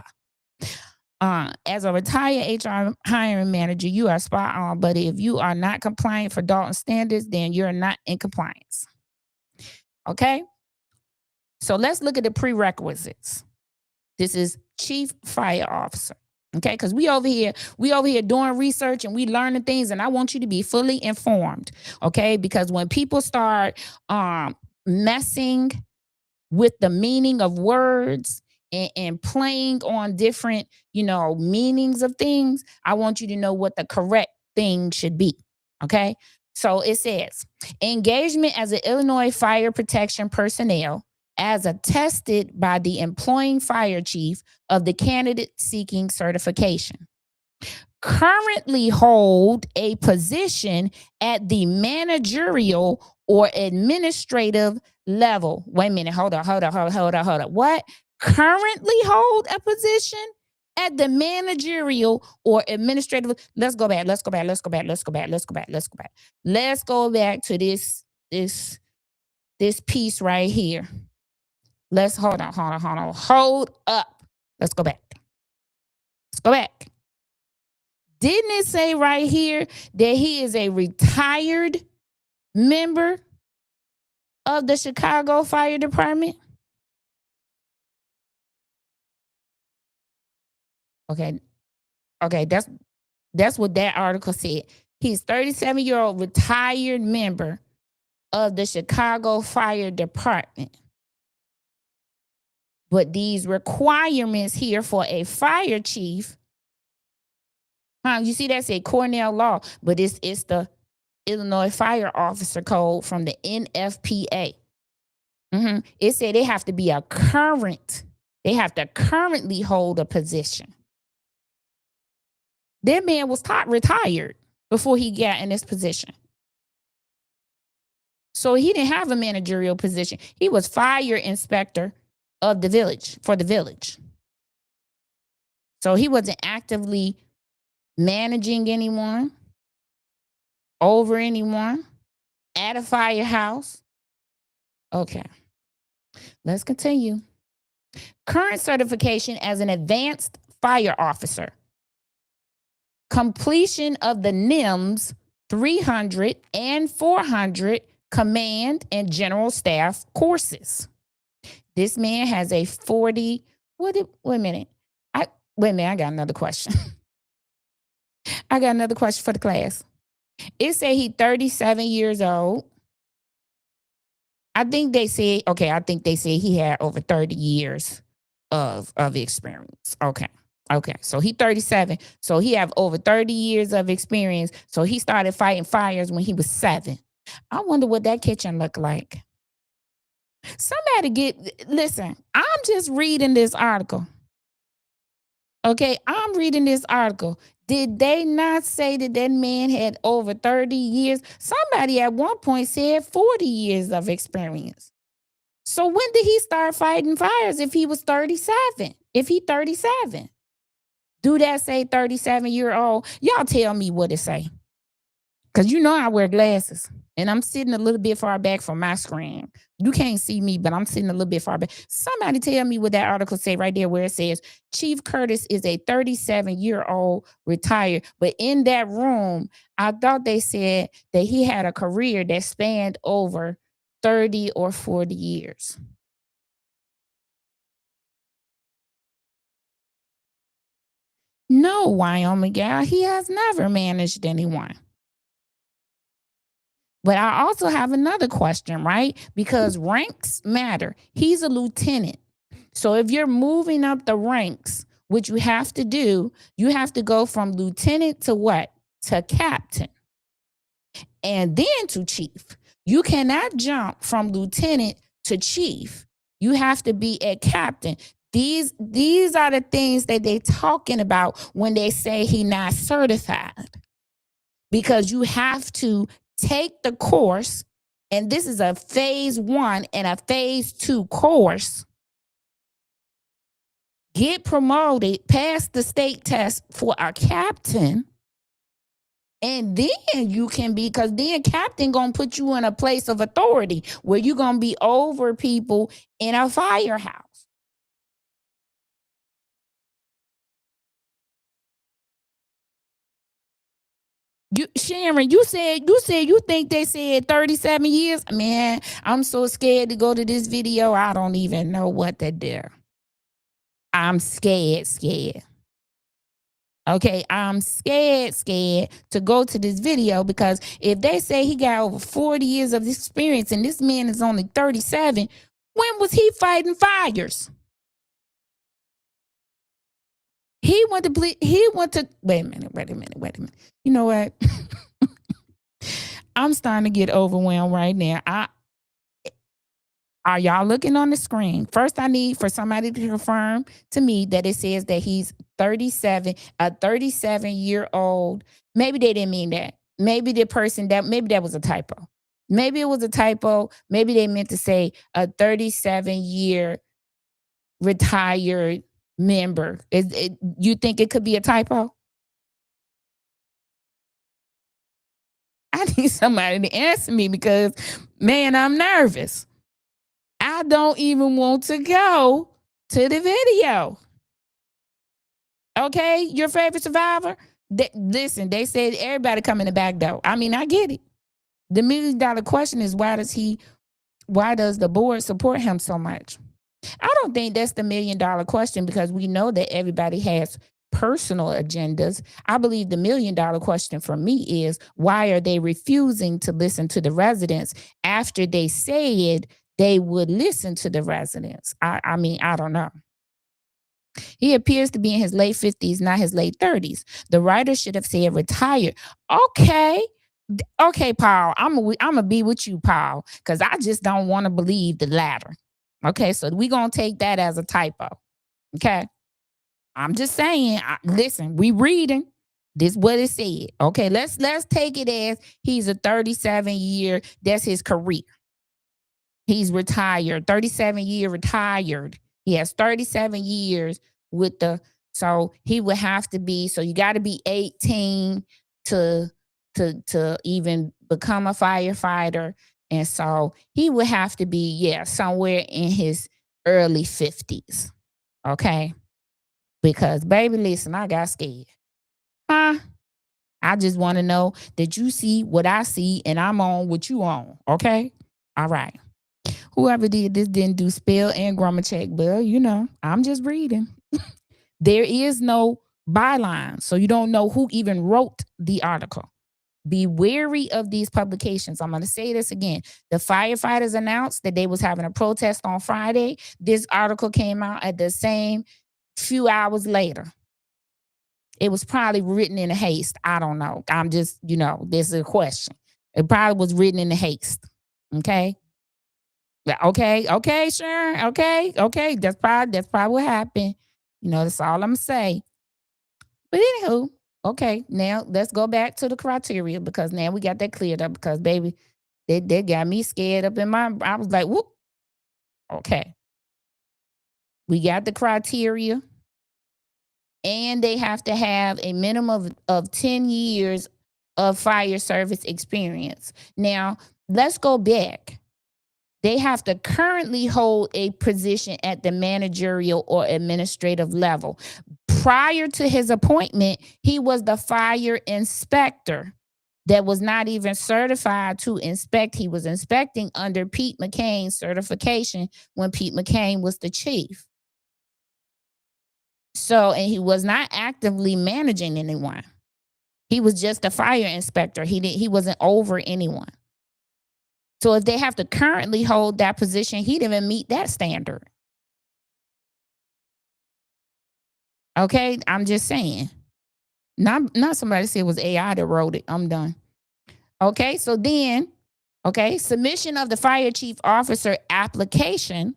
As a retired HR hiring manager, you are spot on. But if you are not compliant for Dolton standards, then you're not in compliance. Okay? So let's look at the prerequisites. This is chief fire officer. Okay, because we over here doing research and we learning things, and I want you to be fully informed. Okay, because when people start messing with the meaning of words and playing on different, meanings of things, I want you to know what the correct thing should be. Okay, so it says engagement as an Illinois fire protection personnel as attested by the employing fire chief of the candidate seeking certification. Currently hold a position at the managerial or administrative level. Wait a minute, hold on. What? Currently hold a position at the managerial or administrative. Let's go back to this piece right here. Let's hold on. Hold up. Let's go back. Didn't it say right here that he is a retired member of the Chicago Fire Department? Okay, that's what that article said. He's 37-year-old retired member of the Chicago Fire Department. But these requirements here for a fire chief, you see that say Cornell Law, but it's the Illinois Fire Officer Code from the NFPA. It said they have to be they have to currently hold a position. That man was retired before he got in this position. So he didn't have a managerial position. He was fire inspector of the village, for the village. So he wasn't actively managing anyone, over anyone, at a firehouse. Okay, let's continue. Current certification as an advanced fire officer. Completion of the NIMS 300 and 400 command and general staff courses. This man has a 40. Wait a minute. I got another question. I got another question for the class. It say he 37 years old. I think they said he had over 30 years of experience. Okay. So he 37. So he have over 30 years of experience. So he started fighting fires when he was 7. I wonder what that kitchen looked like. Listen, I'm just reading this article. Okay, I'm reading this article. Did they not say that man had over 30 years? Somebody at one point said 40 years of experience. So when did he start fighting fires if he was 37? If he 37? Do that say 37-year-old? Y'all tell me what it say. Because you know I wear glasses. And I'm sitting a little bit far back from my screen. You can't see me, but I'm sitting a little bit far back. Somebody tell me what that article say right there where it says Chief Curtis is a 37-year-old retired. But in that room, I thought they said that he had a career that spanned over 30 or 40 years. No, Wyoming gal, he has never managed anyone. But I also have another question, right? Because ranks matter. He's a lieutenant. So if you're moving up the ranks, which you have to do, you have to go from lieutenant to what? To captain. And then to chief. You cannot jump from lieutenant to chief. You have to be a captain. These are the things that they're talking about when they say he not certified. Because you have to take the course, and this is a phase 1 and a phase 2 course. Get promoted, pass the state test for a captain, and then you can be, because then captain gonna put you in a place of authority where you're gonna be over people in a firehouse. Sharon, you said you think they said 37 years? Man, I'm so scared to go to this video. I don't even know what to do. I'm scared. Okay, I'm scared to go to this video because if they say he got over 40 years of experience and this man is only 37, when was he fighting fires? He went to wait a minute. You know what? I'm starting to get overwhelmed right now. Are y'all looking on the screen? First, I need for somebody to confirm to me that it says that he's 37, a 37-year-old. Maybe they didn't mean that. Maybe that was a typo. Maybe it was a typo. Maybe they meant to say a 37-year retired member. You think it could be a typo? I need somebody to answer me because, man, I'm nervous. I don't even want to go to the video. Okay, your favorite survivor? Listen, they said everybody come in the back door. I mean, I get it. The $1 million question is why does the board support him so much? I don't think that's the $1 million question because we know that everybody has personal agendas. I believe the $1 million question for me is why are they refusing to listen to the residents after they said they would listen to the residents? I mean, I don't know. He appears to be in his late 50s, not his late 30s. The writer should have said retired. Okay, Paul, I'm gonna be with you, Paul, because I just don't want to believe the latter. Okay, so we're gonna take that as a typo. Okay, I'm just saying. Listen, we reading. This is what it said. Okay, let's take it as he's a 37-year. That's his career. He's retired, 37-year retired. He has 37 years with the So he would have to be, so you got to be 18 to even become a firefighter. And so he would have to be, yeah, somewhere in his early 50s. Okay. Because baby, listen, I got scared. Huh? I just want to know that you see what I see and I'm on what you on. Okay. All right. Whoever did this didn't do spell and grammar check. Well, I'm just reading. There is no byline, so you don't know who even wrote the article. Be wary of these publications. I'm going to say this again. The firefighters announced that they was having a protest on Friday. This article came out at the same few hours later. It was probably written in haste. I don't know. I'm just, this is a question. It probably was written in haste. Okay. Okay, sure. Okay. That's probably what happened. That's all I'm gonna say. But anywho, okay, now let's go back to the criteria because now we got that cleared up because baby, they got me scared up in I was like, whoop. Okay. We got the criteria. And they have to have a minimum of 10 years of fire service experience. Now, let's go back. They have to currently hold a position at the managerial or administrative level. Prior to his appointment, he was the fire inspector that was not even certified to inspect. He was inspecting under Pete McCain's certification when Pete McCain was the chief. So, and he was not actively managing anyone. He was just a fire inspector. He wasn't over anyone. So if they have to currently hold that position, he didn't even meet that standard. Okay, I'm just saying. Not somebody said it was AI that wrote it. I'm done. Okay, so then, submission of the fire chief officer application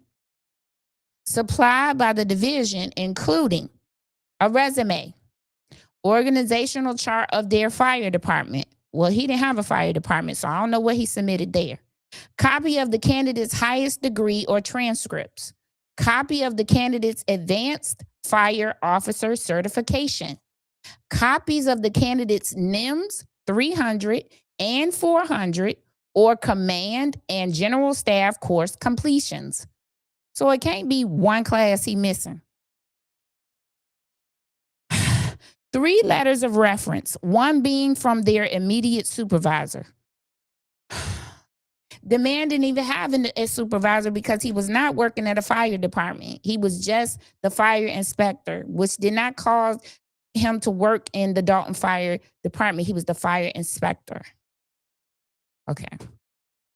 supplied by the division, including a resume, organizational chart of their fire department. Well, he didn't have a fire department, so I don't know what he submitted there. Copy of the candidate's highest degree or transcripts. Copy of the candidate's advanced fire officer certification. Copies of the candidate's NIMS 300 and 400 or command and general staff course completions. So it can't be one class he missing. 3 letters of reference, one being from their immediate supervisor. The man didn't even have a supervisor because he was not working at a fire department. He was just the fire inspector, which did not cause him to work in the Dolton Fire Department. He was the fire inspector. Okay,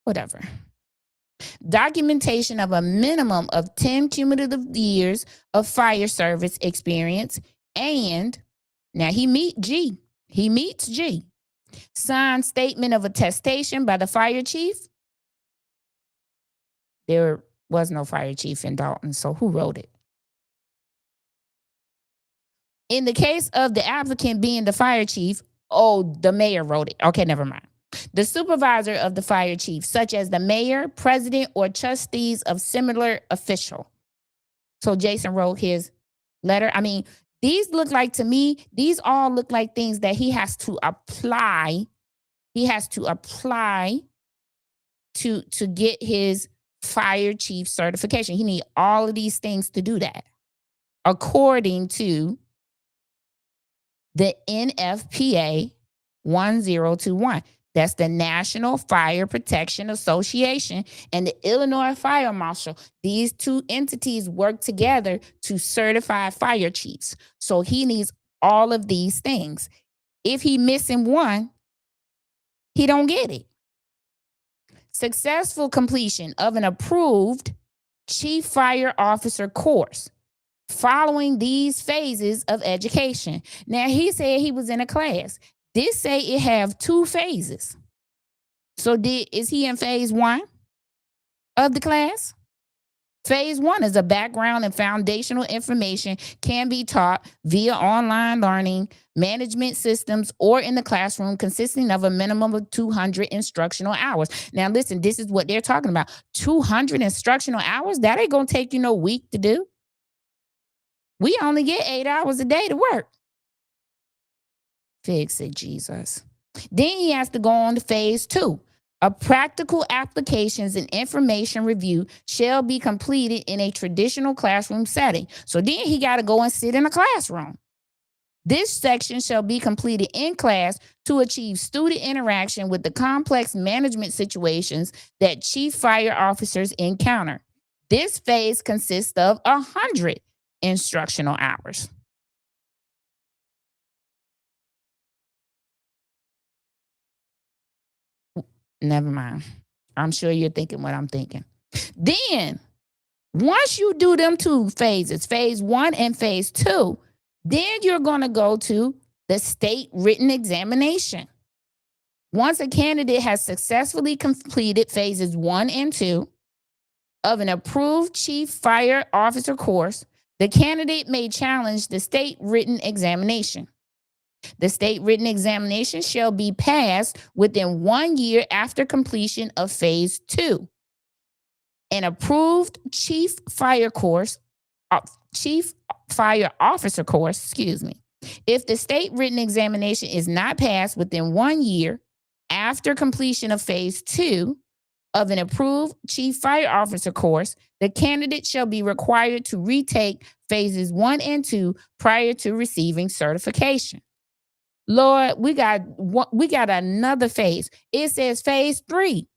whatever. Documentation of a minimum of 10 cumulative years of fire service experience. And now he meets G. Signed statement of attestation by the fire chief. There was no fire chief in Dolton, so who wrote it? In the case of the applicant being the fire chief, the mayor wrote it. Okay, never mind. The supervisor of the fire chief, such as the mayor, president, or trustees of similar official. So Jason wrote his letter. I mean, these all look like things that he has to apply. He has to apply to get his fire chief certification. He needs all of these things to do that, according to the NFPA 1021. That's the National Fire Protection Association and the Illinois Fire Marshal. These 2 entities work together to certify fire chiefs. So he needs all of these things. If he missing one, he don't get it. Successful completion of an approved chief fire officer course following these phases of education. Now, he said he was in a class. This say it have 2 phases. So is he in phase 1 of the class? Phase 1 is a background and foundational information can be taught via online learning, management systems, or in the classroom, consisting of a minimum of 200 instructional hours. Now, listen, this is what they're talking about. 200 instructional hours? That ain't going to take you no week to do. We only get 8 hours a day to work. Fix it, Jesus. Then he has to go on to phase 2. A practical applications and information review shall be completed in a traditional classroom setting. So then he got to go and sit in a classroom. This section shall be completed in class to achieve student interaction with the complex management situations that chief fire officers encounter. This phase consists of 100 instructional hours. Never mind. I'm sure you're thinking what I'm thinking. Then, once you do them 2 phases, phase 1 and phase 2, then you're going to go to the state written examination. Once a candidate has successfully completed phases 1 and 2 of an approved chief fire officer course, the candidate may challenge the state written examination. The state written examination shall be passed within 1 year after completion of phase 2. An approved chief fire officer course, If the state written examination is not passed within 1 year after completion of phase 2 of an approved chief fire officer course, the candidate shall be required to retake phases 1 and 2 prior to receiving certification. Lord, we got another phase. It says phase 3.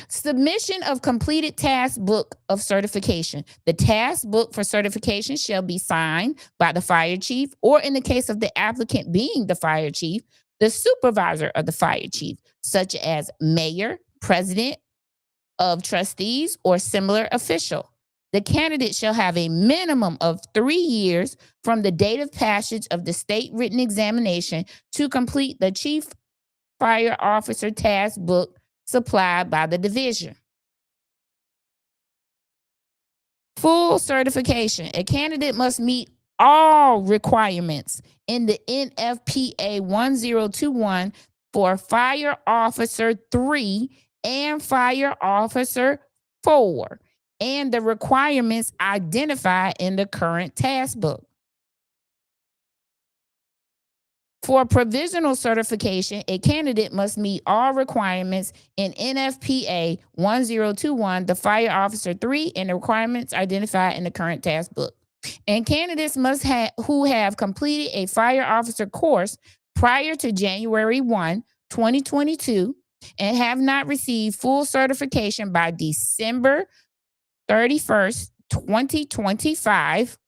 Submission of completed task book of certification. The task book for certification shall be signed by the fire chief, or in the case of the applicant being the fire chief, the supervisor of the fire chief, such as mayor, president of trustees, or similar official. The candidate shall have a minimum of 3 years from the date of passage of the state written examination to complete the chief fire officer task book supplied by the division. Full certification. A candidate must meet all requirements in the NFPA 1021 for Fire Officer 3 and Fire Officer 4, and the requirements identified in the current task book. For provisional certification, a candidate must meet all requirements in NFPA 1021, the Fire Officer 3, and the requirements identified in the current task book. And candidates who have completed a fire officer course prior to January 1, 2022, and have not received full certification by December 31st, 2025,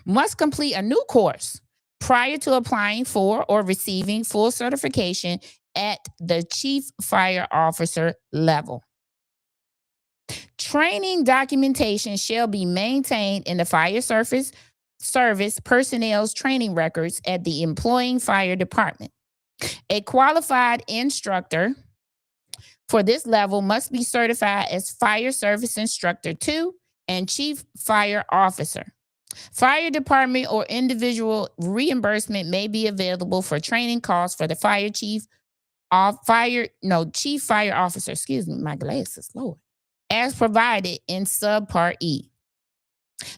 must complete a new course prior to applying for or receiving full certification at the chief fire officer level. Training documentation shall be maintained in the fire service personnel's training records at the employing fire department. A qualified instructor for this level must be certified as Fire Service Instructor 2 and Chief Fire Officer. Fire department or individual reimbursement may be available for training costs for the chief fire officer, my glasses, Lord, as provided in subpart E.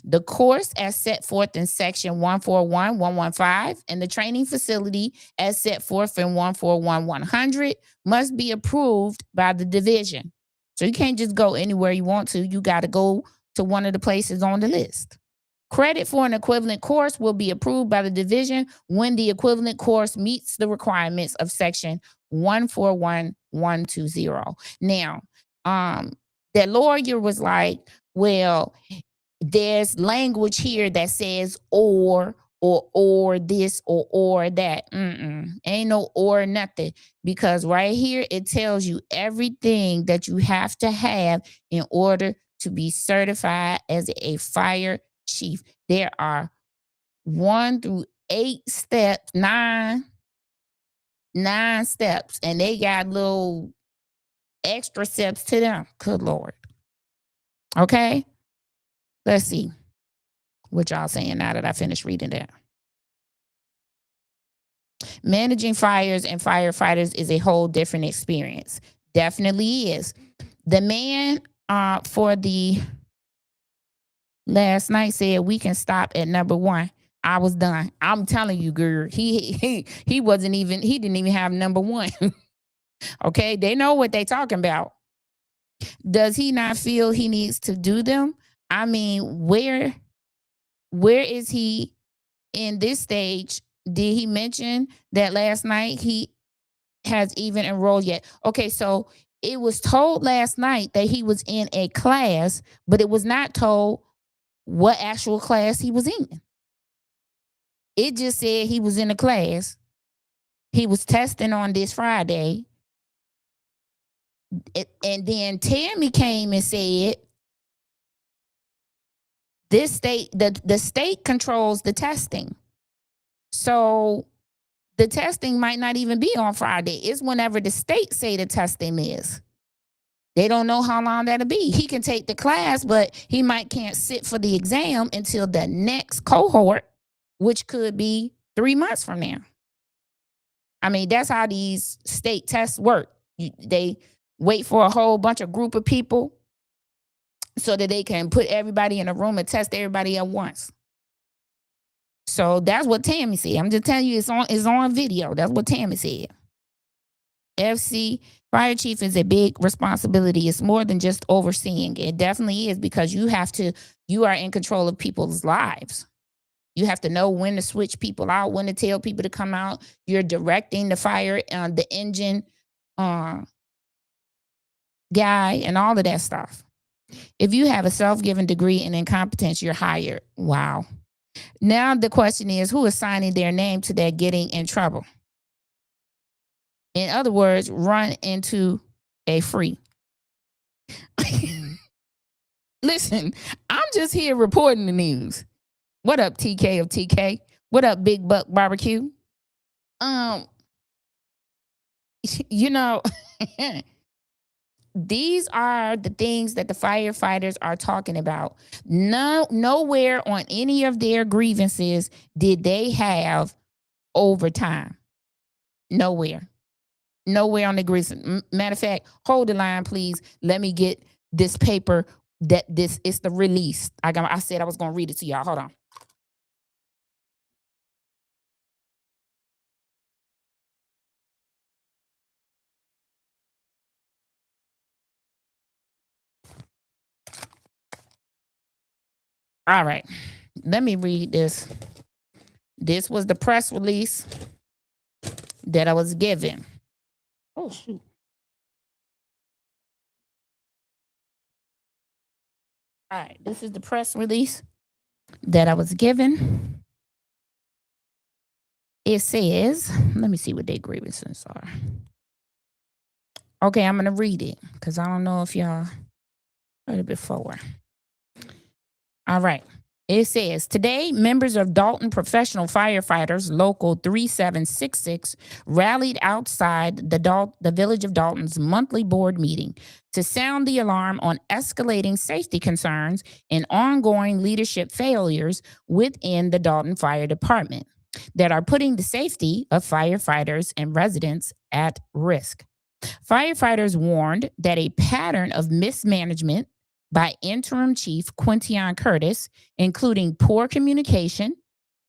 The course as set forth in section 141-115 and the training facility as set forth in 141-100 must be approved by the division. So you can't just go anywhere you want to. You got to go to one of the places on the list. Credit for an equivalent course will be approved by the division when the equivalent course meets the requirements of section 141-120. Now, that lawyer was like, well, there's language here that says or this or that. Ain't no or nothing, because right here it tells you everything that you have to have in order to be certified as a fire chief. There are 1 through 8 steps, nine steps, and they got little extra steps to them. Good Lord. Okay. Let's see what y'all saying now that I finished reading that. Managing fires and firefighters is a whole different experience. Definitely is. The man for the last night said we can stop at number 1. I was done. I'm telling you, girl. He wasn't even, he didn't even have number 1. Okay, they know what they talking about. Does he not feel he needs to do them? I mean, where is he in this stage? Did he mention that last night he has even enrolled yet? Okay, so it was told last night that he was in a class, but it was not told what actual class he was in. It just said he was in a class. He was testing on this Friday. And then Tammy came and said, this state, the state controls the testing. So the testing might not even be on Friday. It's whenever the state say the testing is. They don't know how long that'll be. He can take the class, but he might can't sit for the exam until the next cohort, which could be 3 months from now. I mean, that's how these state tests work. They wait for a whole bunch of group of people so that they can put everybody in a room and test everybody at once. So that's what Tammy said. I'm just telling you, it's on video. That's what Tammy said. FC fire chief is a big responsibility. It's more than just overseeing. It definitely is, because you are in control of people's lives. You have to know when to switch people out, when to tell people to come out. You're directing the fire, the engine guy, and all of that stuff. If you have a self-given degree in incompetence, you're hired. Wow. Now the question is, who is signing their name to that getting in trouble? In other words, run into a free. Listen, I'm just here reporting the news. What up, TK of TK? What up, Big Buck Barbecue? You know, these are the things that the firefighters are talking about. Nowhere on any of their grievances did they have overtime. Nowhere on the grievance. Matter of fact, hold the line, please. Let me get this paper. This is the release. I said I was gonna read it to y'all. Hold on. All right, let me read this. This was the press release that I was given. Oh, shoot. All right, this is the press release that I was given. It says, let me see what their grievances are. Okay, I'm going to read it because I don't know if y'all heard it before. All right. It says, today, members of Dolton Professional Firefighters Local 3766 rallied outside the Village of Dolton's monthly board meeting to sound the alarm on escalating safety concerns and ongoing leadership failures within the Dolton Fire Department that are putting the safety of firefighters and residents at risk. Firefighters warned that a pattern of mismanagement by Interim Chief Quintian Curtis, including poor communication,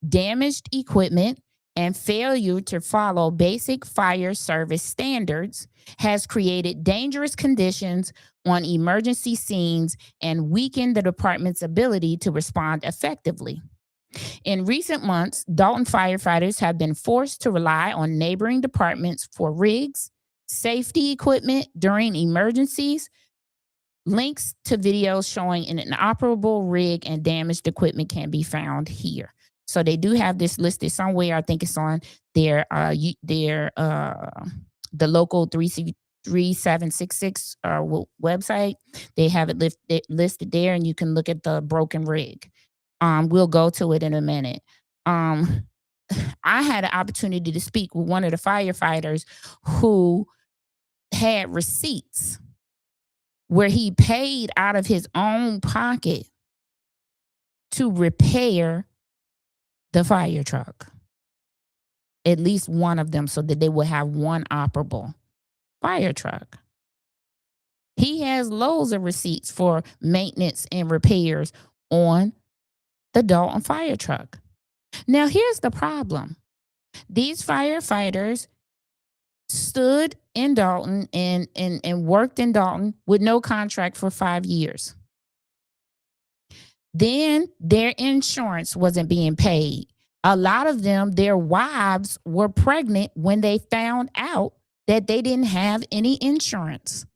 damaged equipment, and failure to follow basic fire service standards, has created dangerous conditions on emergency scenes and weakened the department's ability to respond effectively. In recent months, Dolton firefighters have been forced to rely on neighboring departments for rigs, safety equipment during emergencies. Links to videos showing an inoperable rig and damaged equipment can be found here. So they do have this listed somewhere. I think it's on their the local 3766 website. They have it listed there, and you can look at the broken rig. We'll go to it in a minute. I had an opportunity to speak with one of the firefighters who had receipts where he paid out of his own pocket to repair the fire truck. At least one of them, so that they would have one operable fire truck. He has loads of receipts for maintenance and repairs on the Dolton fire truck. Now, here's the problem. These firefighters stood in Dolton and worked in Dolton with no contract for 5 years. Then their insurance wasn't being paid. A lot of them, their wives were pregnant when they found out that they didn't have any insurance.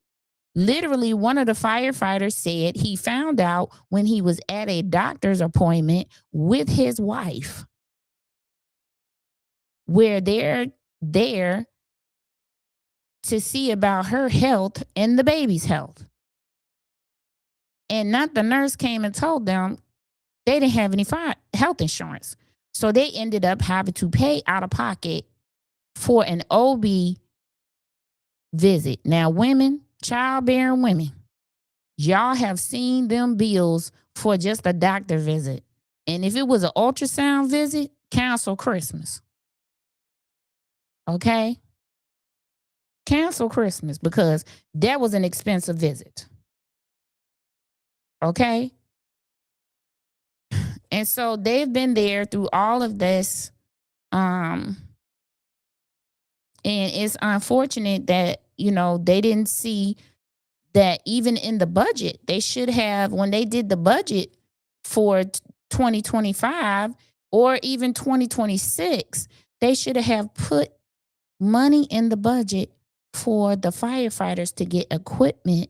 Literally, one of the firefighters said he found out when he was at a doctor's appointment with his wife, where they're there to see about her health and the baby's health. And not the nurse came and told them they didn't have any health insurance. So they ended up having to pay out of pocket for an OB visit. Now, women, childbearing women, y'all have seen them bills for just a doctor visit. And if it was an ultrasound visit, cancel Christmas. Okay? Cancel Christmas because that was an expensive visit. Okay? And so they've been there through all of this. And it's unfortunate that, they didn't see that even in the budget. They should have, when they did the budget for 2025 or even 2026, they should have put money in the budget for the firefighters to get equipment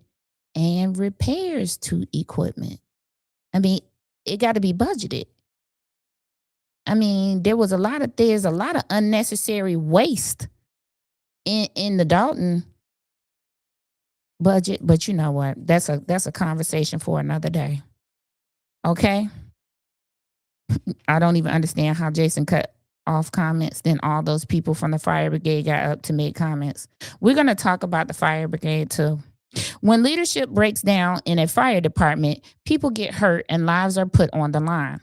and repairs to equipment. I mean, it got to be budgeted. I mean, there's a lot of unnecessary waste in the Dolton budget, but you know what? That's a conversation for another day. Okay? I don't even understand how Jason cut off comments. Then all those people from the fire brigade got up to make comments. We're going to talk about the fire brigade too. When leadership breaks down in a fire department, people get hurt and lives are put on the line,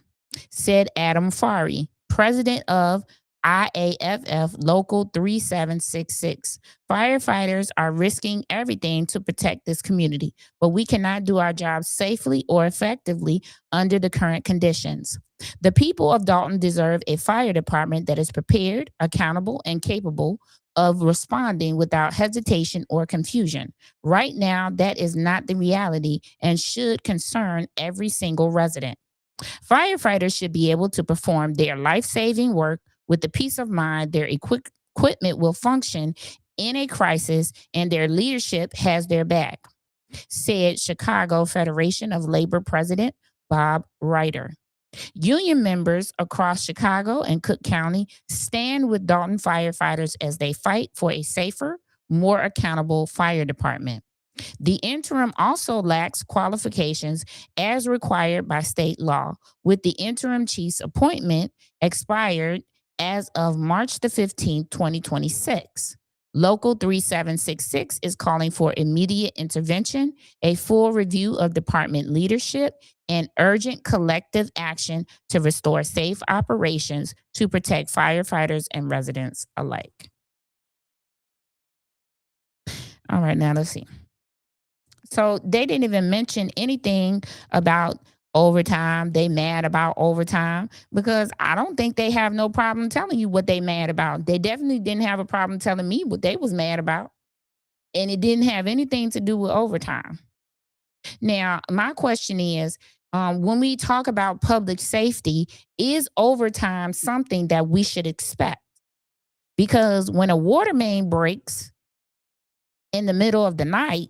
said Adam Fari, president of IAFF Local 3766. Firefighters are risking everything to protect this community, but we cannot do our jobs safely or effectively under the current conditions. The people of Dolton deserve a fire department that is prepared, accountable, and capable of responding without hesitation or confusion. Right now, that is not the reality and should concern every single resident. Firefighters should be able to perform their life-saving work with the peace of mind their equipment will function in a crisis and their leadership has their back, said Chicago Federation of Labor President Bob Ryder. Union members across Chicago and Cook County stand with Dolton firefighters as they fight for a safer, more accountable fire department. The interim also lacks qualifications as required by state law, with the interim chief's appointment expired as of March the 15th, 2026. Local 3766 is calling for immediate intervention, a full review of department leadership, and urgent collective action to restore safe operations to protect firefighters and residents alike. All right, now let's see. So they didn't even mention anything about overtime. They mad about overtime because I don't think they have no problem telling you what they mad about. They definitely didn't have a problem telling me what they was mad about. And it didn't have anything to do with overtime. Now, my question is, when we talk about public safety, is overtime something that we should expect? Because when a water main breaks in the middle of the night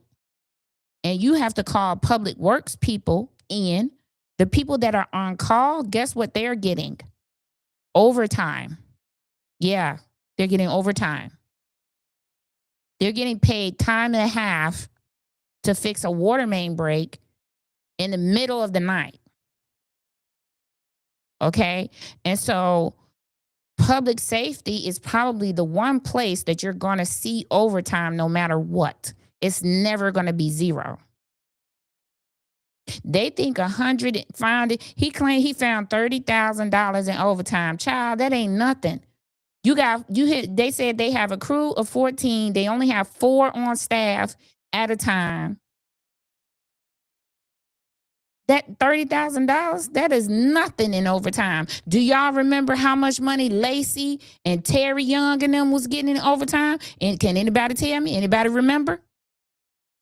and you have to call public works people in, the people that are on call, guess what they're getting? Overtime. Yeah, they're getting overtime. They're getting paid time and a half to fix a water main break in the middle of the night. Okay? And so public safety is probably the one place that you're going to see overtime no matter what. It's never going to be zero. They think 100 found it. He claimed he found $30,000 in overtime. Child, that ain't nothing. They said they have a crew of 14. They only have 4 on staff at a time. That $30,000, that is nothing in overtime. Do y'all remember how much money Lacey and Terry Young and them was getting in overtime? And can anybody tell me? Anybody remember?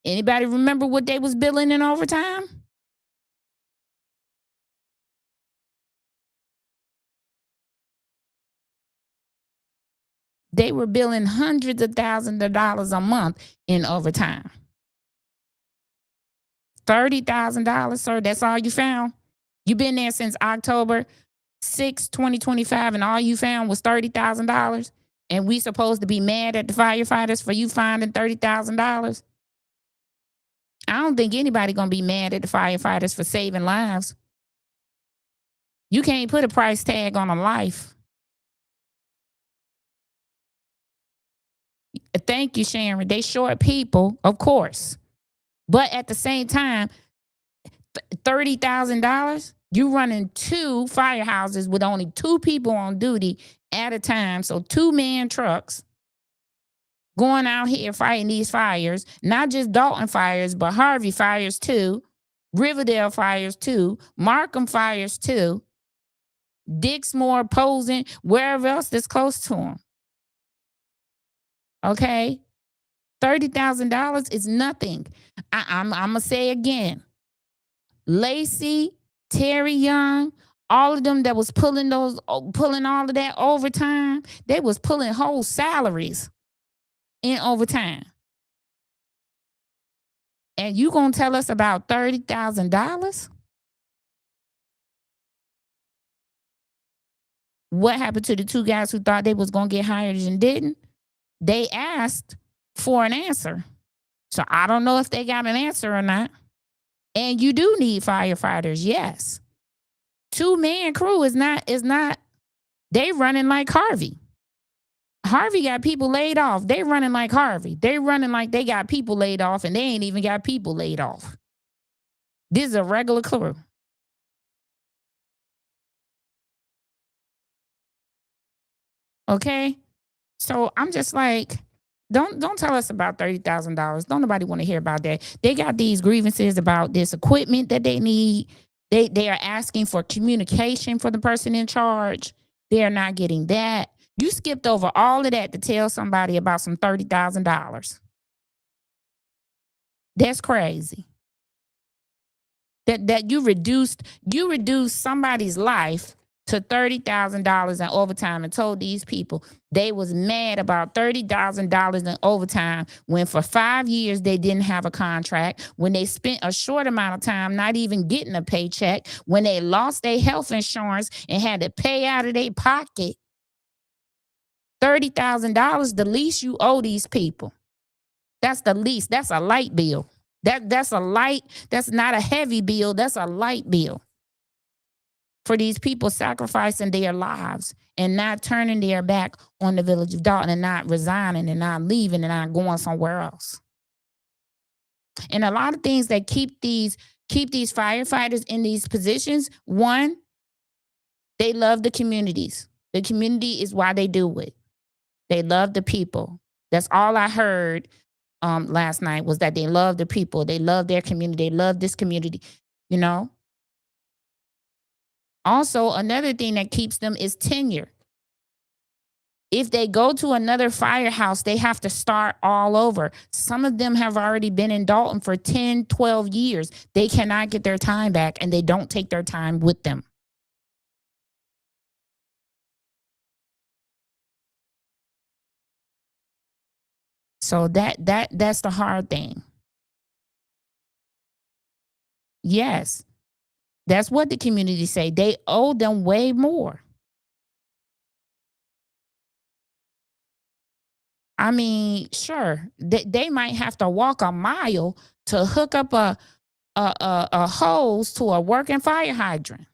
Anybody remember what they was billing in overtime? They were billing hundreds of thousands of dollars a month in overtime. $30,000, sir. That's all you found? You've been there since October 6, 2025, and all you found was $30,000? And we supposed to be mad at the firefighters for you finding $30,000? I don't think anybody gonna be mad at the firefighters for saving lives. You can't put a price tag on a life. Thank you, Sharon. They short people, of course. But at the same time, $30,000, you running 2 firehouses with only 2 people on duty at a time. So 2-man trucks going out here fighting these fires, not just Dolton fires, but Harvey fires too, Riverdale fires too, Markham fires too, Dixmoor, Posen, wherever else that's close to them. Okay? $30,000 is nothing. I'm going to say again, Lacey, Terry Young, all of them that was pulling all of that overtime, they was pulling whole salaries in overtime. And you gonna tell us about $30,000? What happened to the 2 guys who thought they was gonna get hired and didn't? They asked for an answer. So I don't know if they got an answer or not. And you do need firefighters, yes. 2-man crew is not, they running like Harvey. Harvey got people laid off. They running like Harvey. They running like they got people laid off and they ain't even got people laid off. This is a regular crew. Okay? So I'm just like, don't tell us about $30,000. Don't nobody want to hear about that. They got these grievances about this equipment that they need. They are asking for communication for the person in charge. They are not getting that. You skipped over all of that to tell somebody about some $30,000. That's crazy. That you reduced somebody's life to $30,000 in overtime and told these people they was mad about $30,000 in overtime when for 5 years they didn't have a contract, when they spent a short amount of time not even getting a paycheck, when they lost their health insurance and had to pay out of their pocket. $30,000, the least you owe these people. That's the least. That's a light bill. That's a light. That's not a heavy bill. That's a light bill for these people sacrificing their lives and not turning their back on the village of Dolton and not resigning and not leaving and not going somewhere else. And a lot of things that keep these firefighters in these positions, one, they love the communities. The community is why they do it. They love the people. That's all I heard last night was that they love the people. They love their community. They love this community, you know? Also, another thing that keeps them is tenure. If they go to another firehouse, they have to start all over. Some of them have already been in Dolton for 10, 12 years. They cannot get their time back, and they don't take their time with them. So that's the hard thing. Yes, that's what the community say. They owe them way more. I mean, sure, they might have to walk a mile to hook up a hose to a working fire hydrant,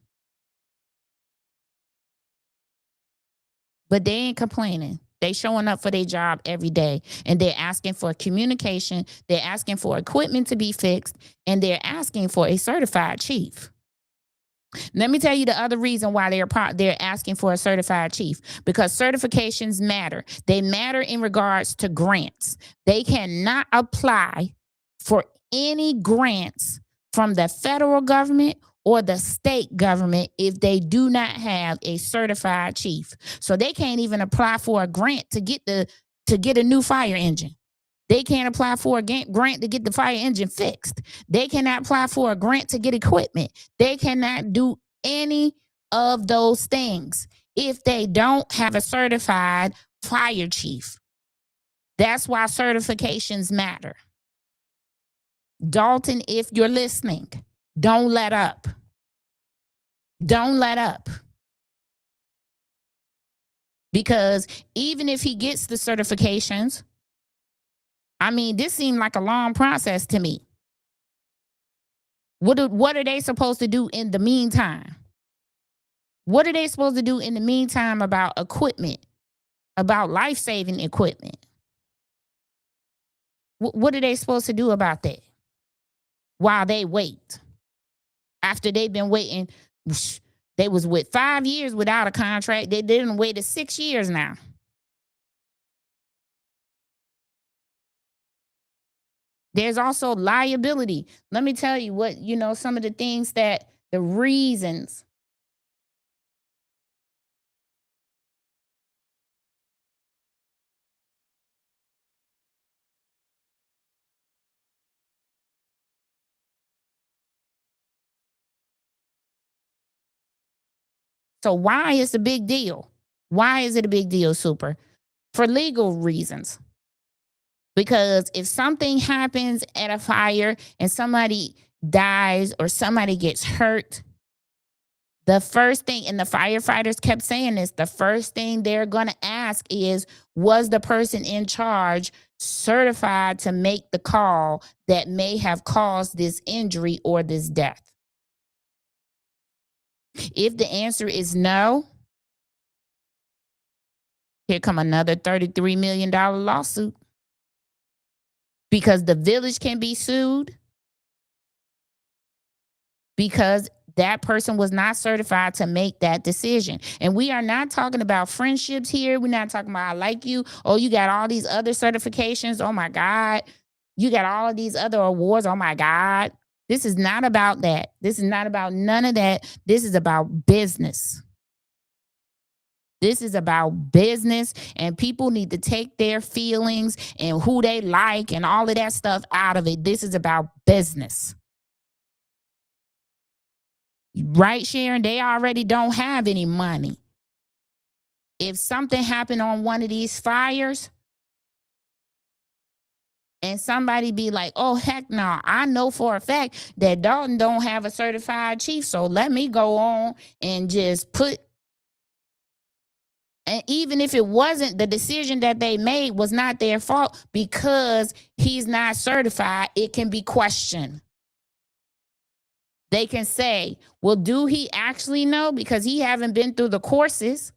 but they ain't complaining. They showing up for their job every day, and they're asking for communication. They're asking for equipment to be fixed, and they're asking for a certified chief. Let me tell you the other reason why they're asking for a certified chief, because certifications matter. They matter in regards to grants. They cannot apply for any grants from the federal government or the state government if they do not have a certified chief. So they can't even apply for a grant to get a new fire engine. They can't apply for a grant to get the fire engine fixed. They cannot apply for a grant to get equipment. They cannot do any of those things if they don't have a certified fire chief. That's why certifications matter. Dolton, if you're listening, don't let up. Don't let up. Because even if he gets the certifications, I mean, this seemed like a long process to me. What are they supposed to do in the meantime? What are they supposed to do in the meantime about equipment, about life-saving equipment? What are they supposed to do about that while they wait? After they've been waiting, they was with 5 years without a contract. They didn't wait 6 years now. There's also liability. Let me tell you what, some of the things that the reasons. So why is it a big deal? Why is it a big deal, Super? For legal reasons. Because if something happens at a fire and somebody dies or somebody gets hurt, the first thing, and the firefighters kept saying this, the first thing they're going to ask is, was the person in charge certified to make the call that may have caused this injury or this death? If the answer is no, here come another $33 million lawsuit. Because the village can be sued because that person was not certified to make that decision. And we are not talking about friendships here. We're not talking about I like you. Oh, you got all these other certifications. Oh my God. You got all of these other awards. Oh my God. This is not about that. This is not about none of that. This is about business. This is about business, and people need to take their feelings and who they like and all of that stuff out of it. This is about business. Right, Sharon? They already don't have any money. If something happened on one of these fires and somebody be like, oh, heck no, I know for a fact that Dolton don't have a certified chief, so let me go on and just put. And even if it wasn't, the decision that they made was not their fault because he's not certified. It can be questioned. They can say, well, do he actually know? Because he haven't been through the courses.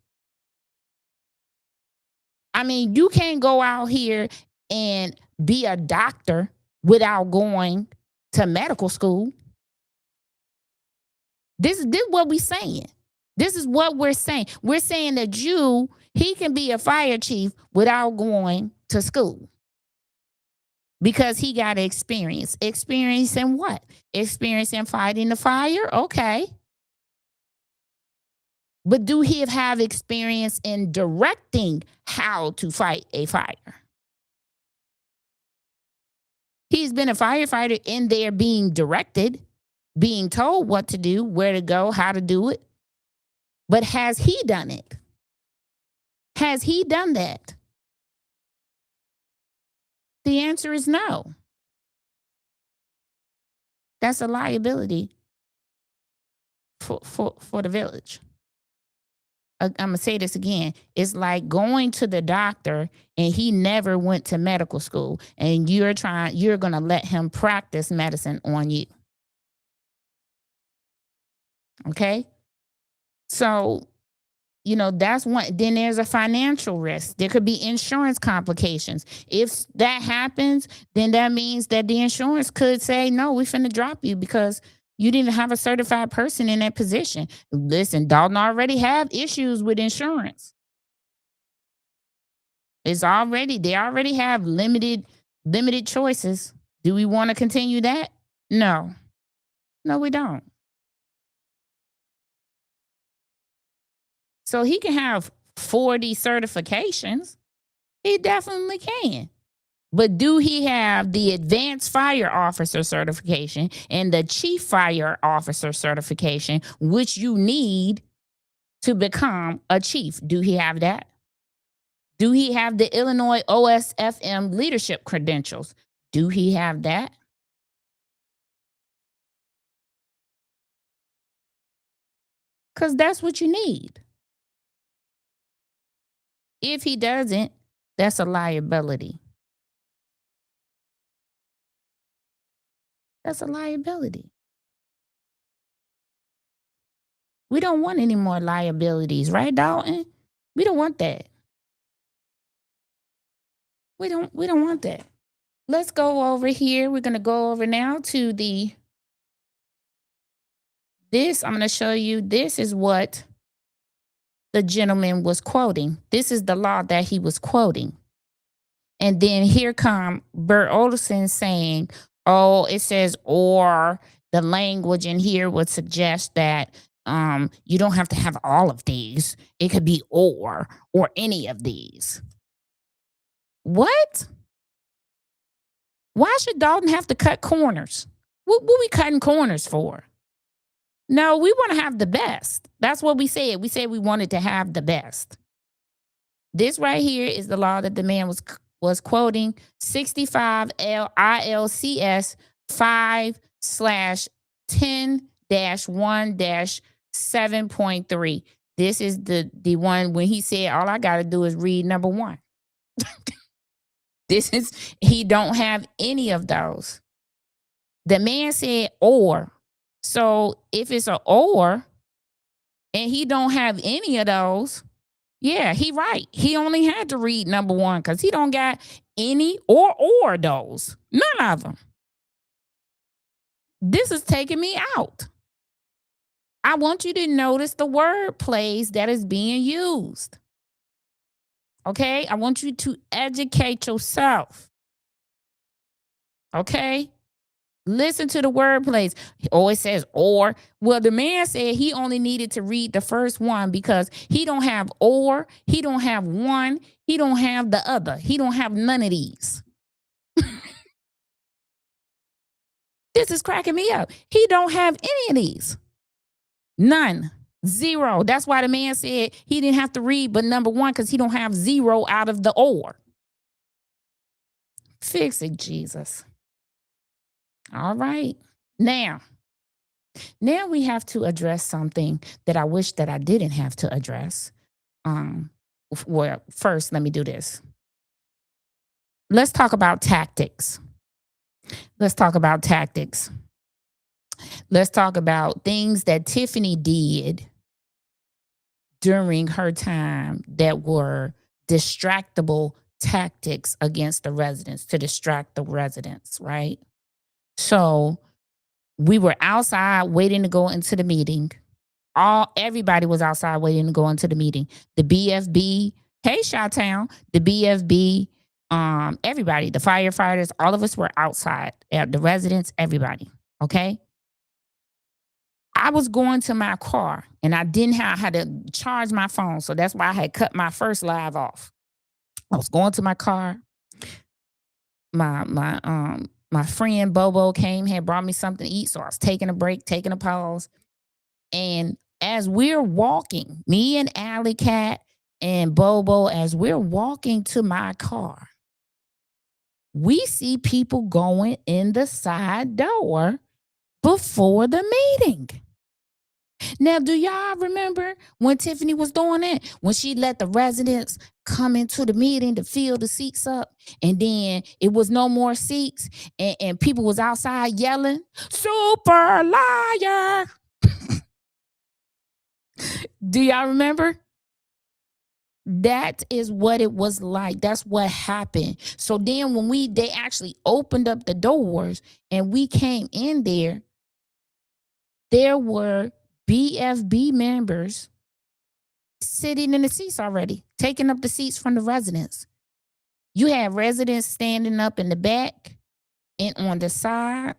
I mean, you can't go out here and be a doctor without going to medical school. This is what we're saying. This is what we're saying. We're saying that he can be a fire chief without going to school because he got experience. Experience in what? Experience in fighting the fire? Okay. But do he have experience in directing how to fight a fire? He's been a firefighter in there being directed, being told what to do, where to go, how to do it. But has he done it? Has he done that? The answer is no. That's a liability for the village. I'm going to say this again. It's like going to the doctor and he never went to medical school and you're going to let him practice medicine on you. Okay? So, that's one. Then there's a financial risk. There could be insurance complications. If that happens, then that means that the insurance could say, no, we're finna drop you because you didn't have a certified person in that position. Listen, Dolton already have issues with insurance. They already have limited choices. Do we want to continue that? No. No, we don't. So he can have 40 certifications. He definitely can. But do he have the advanced fire officer certification and the chief fire officer certification, which you need to become a chief? Do he have that? Do he have the Illinois OSFM leadership credentials? Do he have that? Because that's what you need. If he doesn't, that's a liability. That's a liability. We don't want any more liabilities, right, Dolton? We don't want that. We don't want that. Let's go over here. We're going to go over now to this. I'm going to show you. This is what the gentleman was quoting. This is the law that he was quoting. And then here come Bert Olson saying, oh, it says, or the language in here would suggest that you don't have to have all of these. It could be or any of these. What? Why should Dolton have to cut corners? What we cutting corners for? No, we want to have the best. That's what we said. We said we wanted to have the best. This right here is the law that the man was quoting, 65 ILCS 5/10-1-7.3. This is the one when he said, all I got to do is read number 1. He don't have any of those. The man said or. So if it's an or and he don't have any of those, yeah, he right. He only had to read number 1 because he don't got any or those. None of them. This is taking me out. I want you to notice the word plays that is being used. Okay? I want you to educate yourself. Okay? Listen to the word plays. Oh, it says or. Well, the man said he only needed to read the first one because he don't have or, he don't have one, he don't have the other. He don't have none of these. This is cracking me up. He don't have any of these. None. 0. That's why the man said he didn't have to read but number 1 because he don't have 0 out of the or. Fix it, Jesus. All right. Now we have to address something that I wish that I didn't have to address. Well, first, let me do this. Let's talk about tactics. Let's talk about tactics. Let's talk about things that Tiffany did during her time that were distractible tactics against the residents, to distract the residents, right? So we were outside waiting to go into the meeting. Everybody was outside waiting to go into the meeting. The BFB, hey, Chi-Town, the BFB, everybody, the firefighters, all of us were outside. The residents, everybody. Okay. I was going to my car and I didn't have how to charge my phone. So that's why I had cut my first live off. I was going to my car. My friend Bobo came, had brought me something to eat. So I was taking a break, taking a pause. And as we're walking, me and Alley Cat and Bobo, as we're walking to my car, we see people going in the side door before the meeting. Now, do y'all remember when Tiffany was doing that? When she let the residents come into the meeting to fill the seats up, and then it was no more seats, and people was outside yelling, "Super liar!" Do y'all remember? That is what it was like. That's what happened. So then when they actually opened up the doors and we came in there were BFB members sitting in the seats already, taking up the seats from the residents. You had residents standing up in the back and on the side.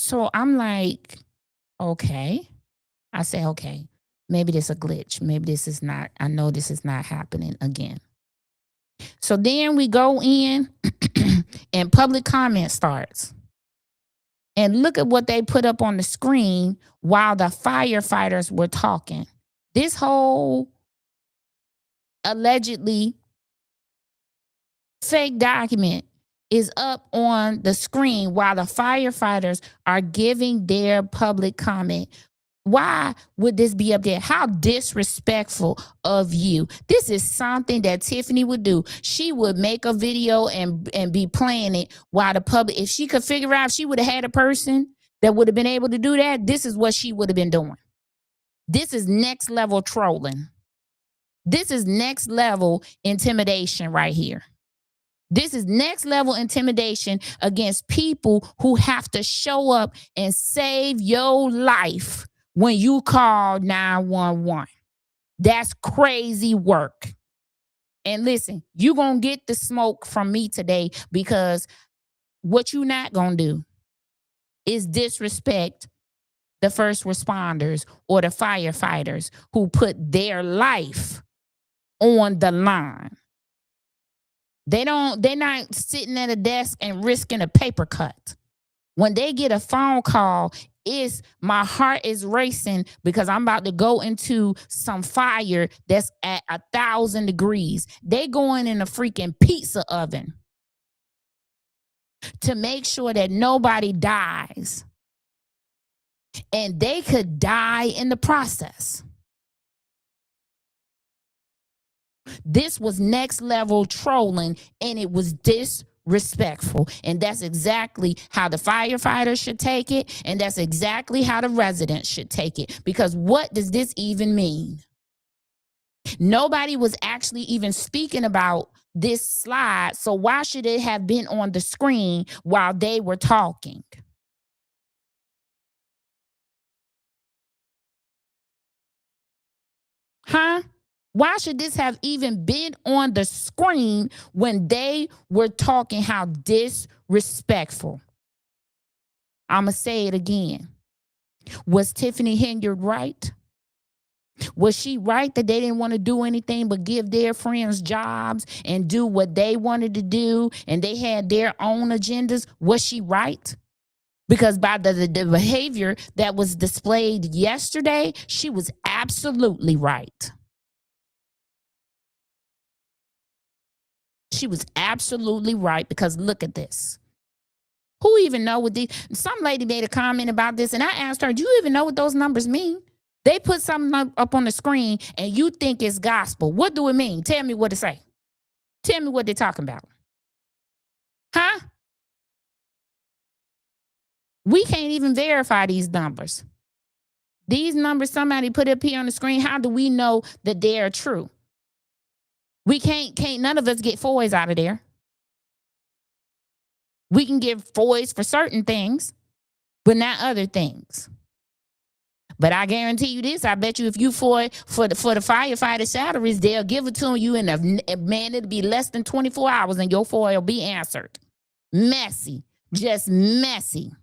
So I'm like, okay. I say, okay, maybe this a glitch. Maybe this is not, I know this is not happening again. So then we go in and public comment starts. And look at what they put up on the screen while the firefighters were talking. This whole allegedly fake document is up on the screen while the firefighters are giving their public comment. Why would this be up there? How disrespectful of you. This is something that Tiffany would do. She would make a video and be playing it while the public, if she could figure out, if she would have had a person that would have been able to do that, this is what she would have been doing. This is next level trolling. This is next level intimidation right here. This is next level intimidation against people who have to show up and save your life when you call 911. That's crazy work. And listen, you're going to get the smoke from me today, because what you're not going to do is disrespect the first responders or the firefighters who put their life on the line. They're not sitting at a desk and risking a paper cut. When they get a phone call, my heart is racing because I'm about to go into some fire that's at 1,000 degrees. They going in a freaking pizza oven to make sure that nobody dies. And they could die in the process. This was next level trolling, and it was disrespectful. And that's exactly how the firefighters should take it. And that's exactly how the residents should take it. Because what does this even mean? Nobody was actually even speaking about this slide. So why should it have been on the screen while they were talking? Huh? Why should this have even been on the screen when they were talking? How disrespectful. I'm going to say it again. Was Tiffany Henyard right? Was she right that they didn't want to do anything but give their friends jobs and do what they wanted to do, and they had their own agendas? Was she right? Because by the behavior that was displayed yesterday, she was absolutely right. She was absolutely right, because look at this. Who even know what these? Some lady made a comment about this, and I asked her, do you even know what those numbers mean? They put something up on the screen, and you think it's gospel. What do it mean? Tell me what it say. Tell me what they're talking about. Huh? We can't even verify these numbers. These numbers somebody put up here on the screen, how do we know that they are true? We can't none of us get fours out of there. We can give fours for certain things, but not other things. But I guarantee you this, I bet you if you for the firefighter salaries, they'll give it to you in it'll be less than 24 hours and your FOIA will be answered. Messy. Just messy.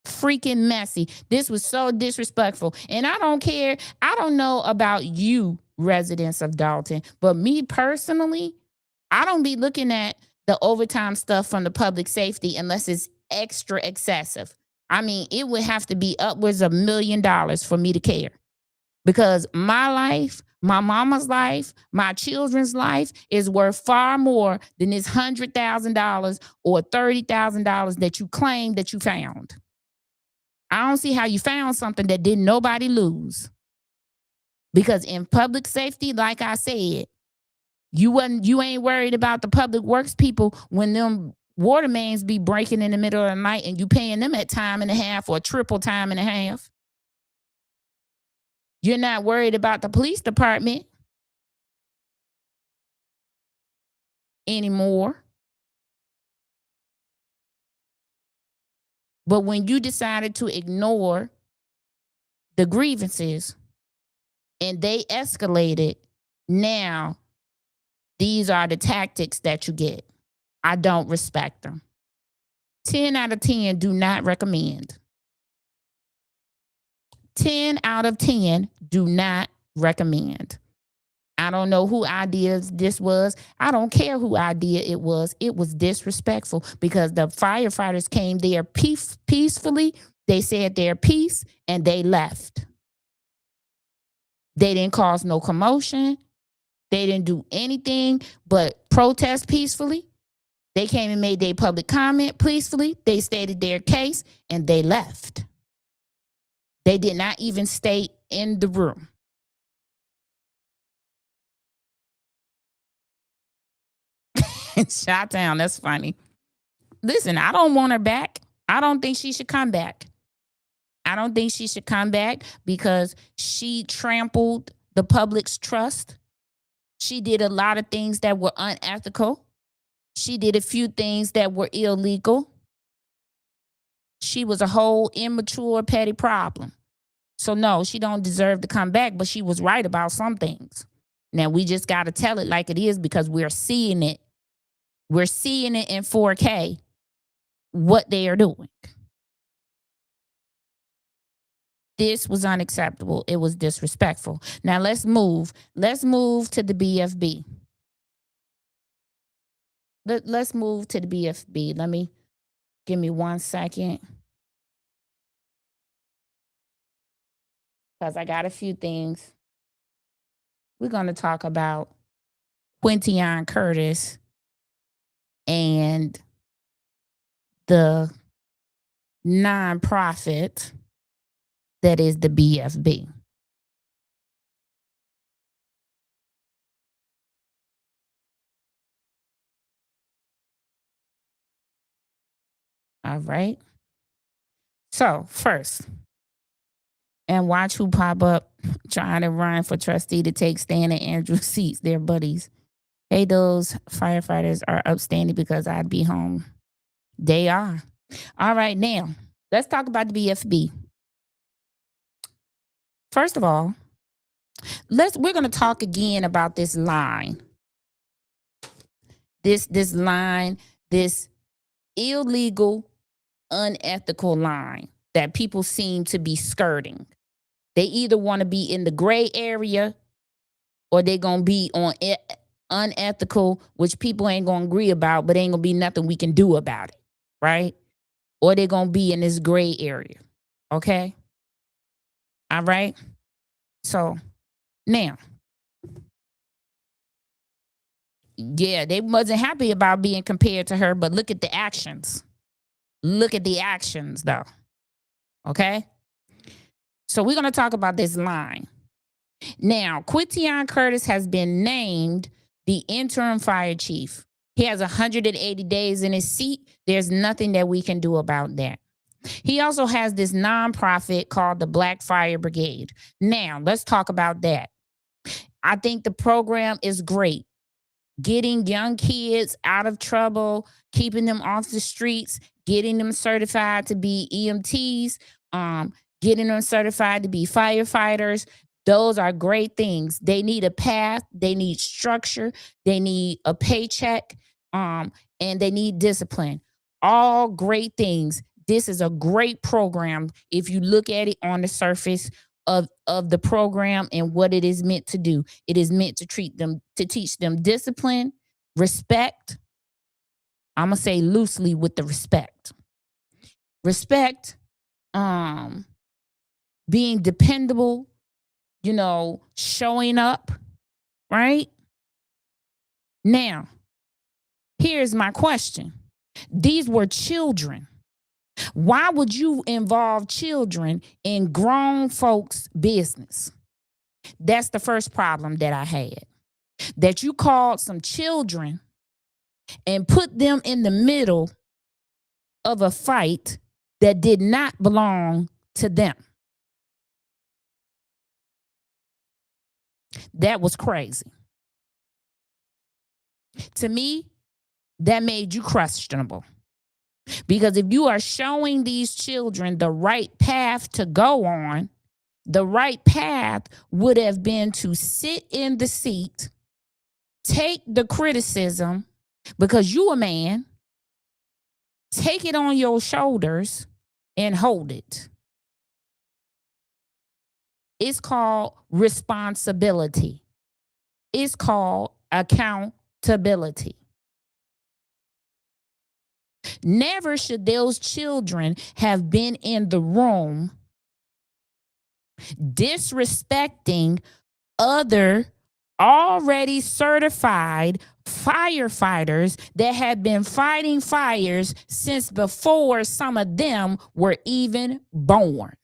Freaking messy. This was so disrespectful. And I don't care. I don't know about you, residents of Dolton, but me personally, I don't be looking at the overtime stuff from the public safety unless it's extra excessive. I mean, it would have to be upwards of $1 million for me to care. Because my life, my mama's life, my children's life is worth far more than this $100,000 or $30,000 that you claim that you found. I don't see how you found something that didn't nobody lose. Because in public safety, like I said, you ain't worried about the public works people when them water mains be breaking in the middle of the night and you paying them at time and a half or triple time and a half. You're not worried about the police department anymore. But when you decided to ignore the grievances and they escalated, now these are the tactics that you get. I don't respect them. 10 out of 10 do not recommend. 10 out of 10 do not recommend. I don't know who idea this was. I don't care who idea it was. It was disrespectful because the firefighters came there peacefully. They said their piece and they left. They didn't cause no commotion. They didn't do anything but protest peacefully. They came and made their public comment peacefully. They stated their case and they left. They did not even stay in the room. Shot down. That's funny. Listen, I don't want her back. I don't think she should come back. I don't think she should come back because she trampled the public's trust. She did a lot of things that were unethical. She did a few things that were illegal. She was a whole immature, petty problem. So no, she don't deserve to come back, but she was right about some things. Now we just got to tell it like it is because we're seeing it. We're seeing it in 4K, what they are doing. This was unacceptable. It was disrespectful. Now let's move. Let's move to the BFB. Let's move to the BFB. Give me 1 second. Because I got a few things. We're going to talk about Quintian Curtis and the nonprofit that is the BFB. All right. So first, and watch who pop up trying to run for trustee to take Stan and Andrew's seats. They're buddies. Hey, those firefighters are upstanding because I'd be home. They are. All right, now let's talk about the BFB. First of all, we're going to talk again about this line. This line, this illegal, unethical line that people seem to be skirting. They either want to be in the gray area or they're going to be on unethical, which people ain't going to agree about, but ain't going to be nothing we can do about it, right? Or they're going to be in this gray area, okay? All right? So, now, yeah, they wasn't happy about being compared to her, but look at the actions. Look at the actions, though, okay? So we're going to talk about this line. Now, Quintian Curtis has been named the interim fire chief. He has 180 days in his seat. There's nothing that we can do about that. He also has this nonprofit called the Black Fire Brigade. Now, let's talk about that. I think the program is great. Getting young kids out of trouble, keeping them off the streets, getting them certified to be EMTs, getting them certified to be firefighters. Those are great things. They need a path. They need structure. They need a paycheck, and they need discipline. All great things. This is a great program if you look at it on the surface of the program and what it is meant to do. It is meant to teach them discipline, respect. I'm going to say loosely with the respect. Respect, being dependable, showing up, right? Now, here's my question. These were children. Why would you involve children in grown folks' business? That's the first problem that I had. That you called some children and put them in the middle of a fight that did not belong to them. That was crazy. To me, that made you questionable. Because if you are showing these children the right path to go on, the right path would have been to sit in the seat, take the criticism, because you a man, Take it on your shoulders and hold it. It's called responsibility. It's called accountability. Never should those children have been in the room disrespecting other already certified firefighters that had been fighting fires since before some of them were even born.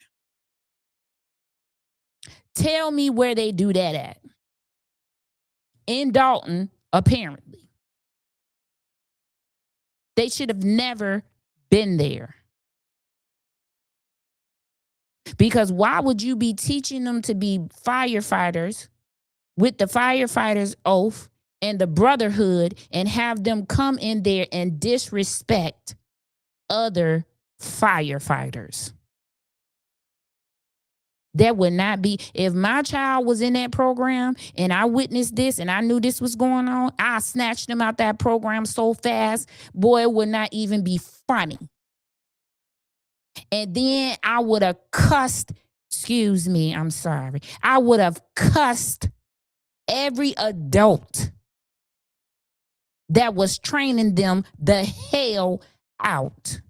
Tell me where they do that at. In Dolton, apparently. They should have never been there. Because why would you be teaching them to be firefighters with the firefighter's oath and the brotherhood and have them come in there and disrespect other firefighters? That would not be, if my child was in that program and I witnessed this and I knew this was going on, I snatched them out that program so fast, boy, it would not even be funny. And then I would have cussed, excuse me, I'm sorry. I would have cussed every adult that was training them the hell out.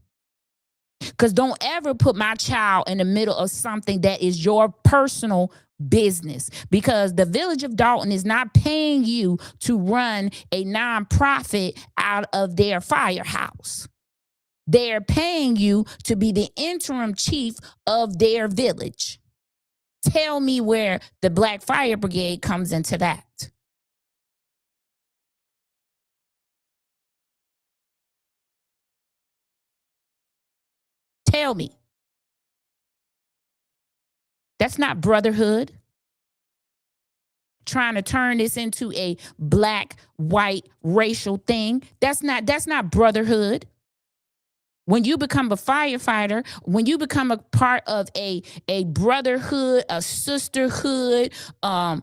Because don't ever put my child in the middle of something that is your personal business. Because the village of Dolton is not paying you to run a nonprofit out of their firehouse. They're paying you to be the interim chief of their village. Tell me where the Black Fire Brigade comes into that. Tell me. That's not brotherhood. Trying to turn this into a black, white, racial thing. That's not brotherhood. When you become a firefighter, when you become a part of a brotherhood, a sisterhood, some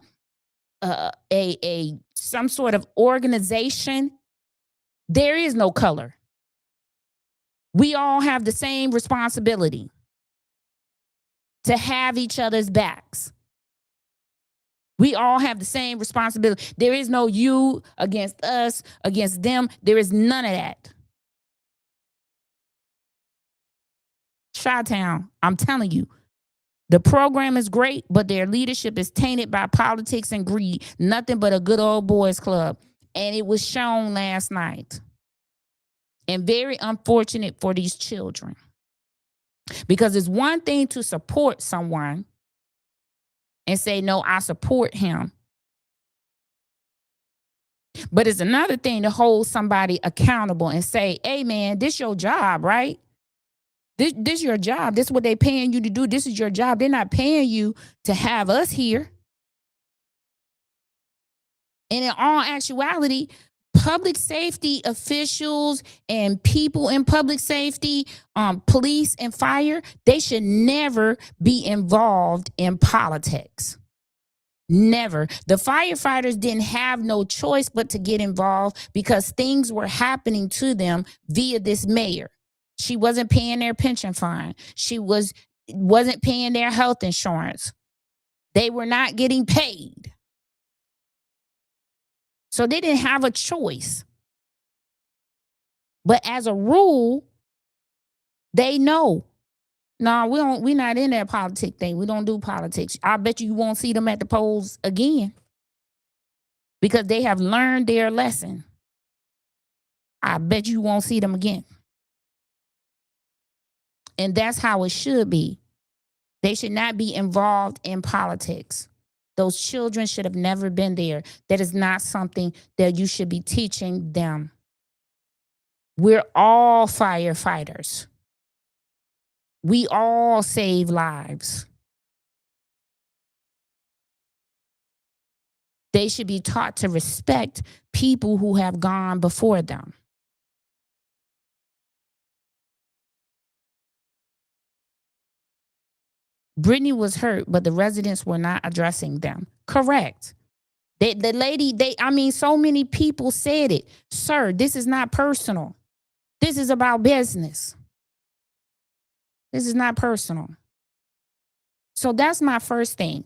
sort of organization, there is no color. We all have the same responsibility to have each other's backs. We all have the same responsibility. There is no you against us, against them. There is none of that. Chi-Town, I'm telling you, the program is great, but their leadership is tainted by politics and greed. Nothing but a good old boys club. And it was shown last night. And very unfortunate for these children. Because it's one thing to support someone and say, no, I support him. But it's another thing to hold somebody accountable and say, hey, man, this your job, right? This your job. This is what they paying you to do. This is your job. They're not paying you to have us here. And in all actuality, public safety officials and people in public safety, police and fire, they should never be involved in politics. Never. The firefighters didn't have no choice but to get involved because things were happening to them via this mayor. She wasn't paying their pension fund. She wasn't paying their health insurance. They were not getting paid. So they didn't have a choice. But as a rule, they know, no, we're not in that politic thing. We don't do politics. I bet you won't see them at the polls again because they have learned their lesson. I bet you won't see them again. And that's how it should be. They should not be involved in politics. Those children should have never been there. That is not something that you should be teaching them. We're all firefighters. We all save lives. They should be taught to respect people who have gone before them. Brittany was hurt, but the residents were not addressing them. Correct. The lady, so many people said it. Sir, this is not personal. This is about business. This is not personal. So that's my first thing.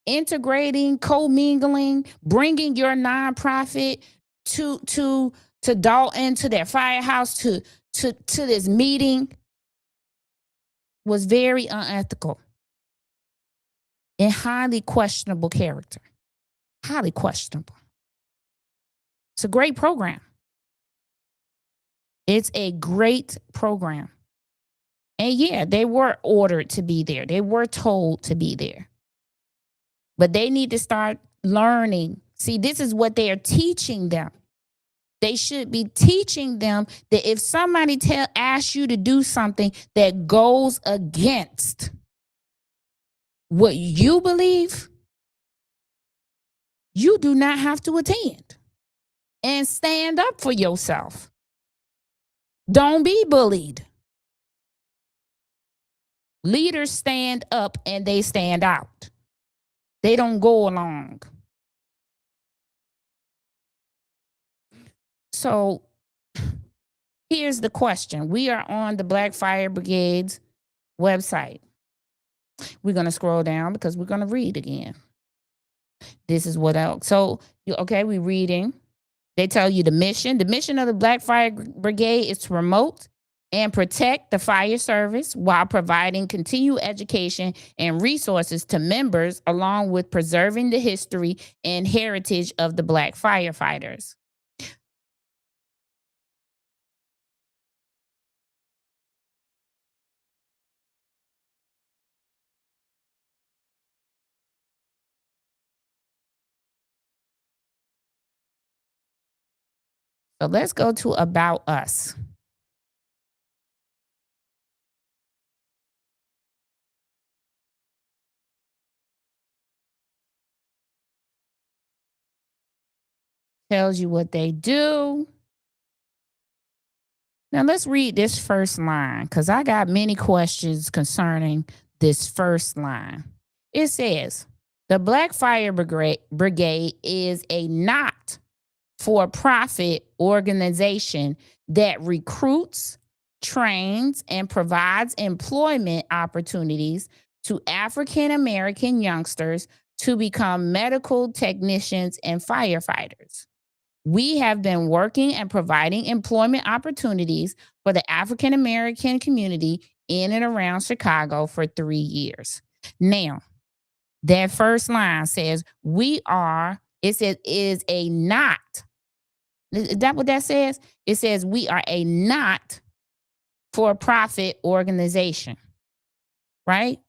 Integrating, commingling, bringing your nonprofit to Dolton, to their firehouse, to this meeting was very unethical and highly questionable character. Highly questionable. It's a great program. It's a great program. And yeah, they were ordered to be there. They were told to be there. But they need to start learning. See, this is what they are teaching them. They should be teaching them that if somebody asks you to do something that goes against what you believe, you do not have to attend. And stand up for yourself. Don't be bullied. Leaders stand up and they stand out. They don't go along. So here's the question. We are on the Black Fire Brigade's website. We're going to scroll down because we're going to read again. This is what else. So, okay, we're reading. They tell you the mission. The mission of the Black Fire Brigade is to promote and protect the fire service while providing continued education and resources to members, along with preserving the history and heritage of the Black firefighters. So let's go to About Us. Tells you what they do. Now let's read this first line because I got many questions concerning this first line. It says, the Black Fire Brigade is a not-for-profit organization that recruits, trains, and provides employment opportunities to African American youngsters to become medical technicians and firefighters. We have been working and providing employment opportunities for the African American community in and around Chicago for 3 years. Now, that first line says, it says, is a not. Is that what that says? It says, we are a not for profit organization, right?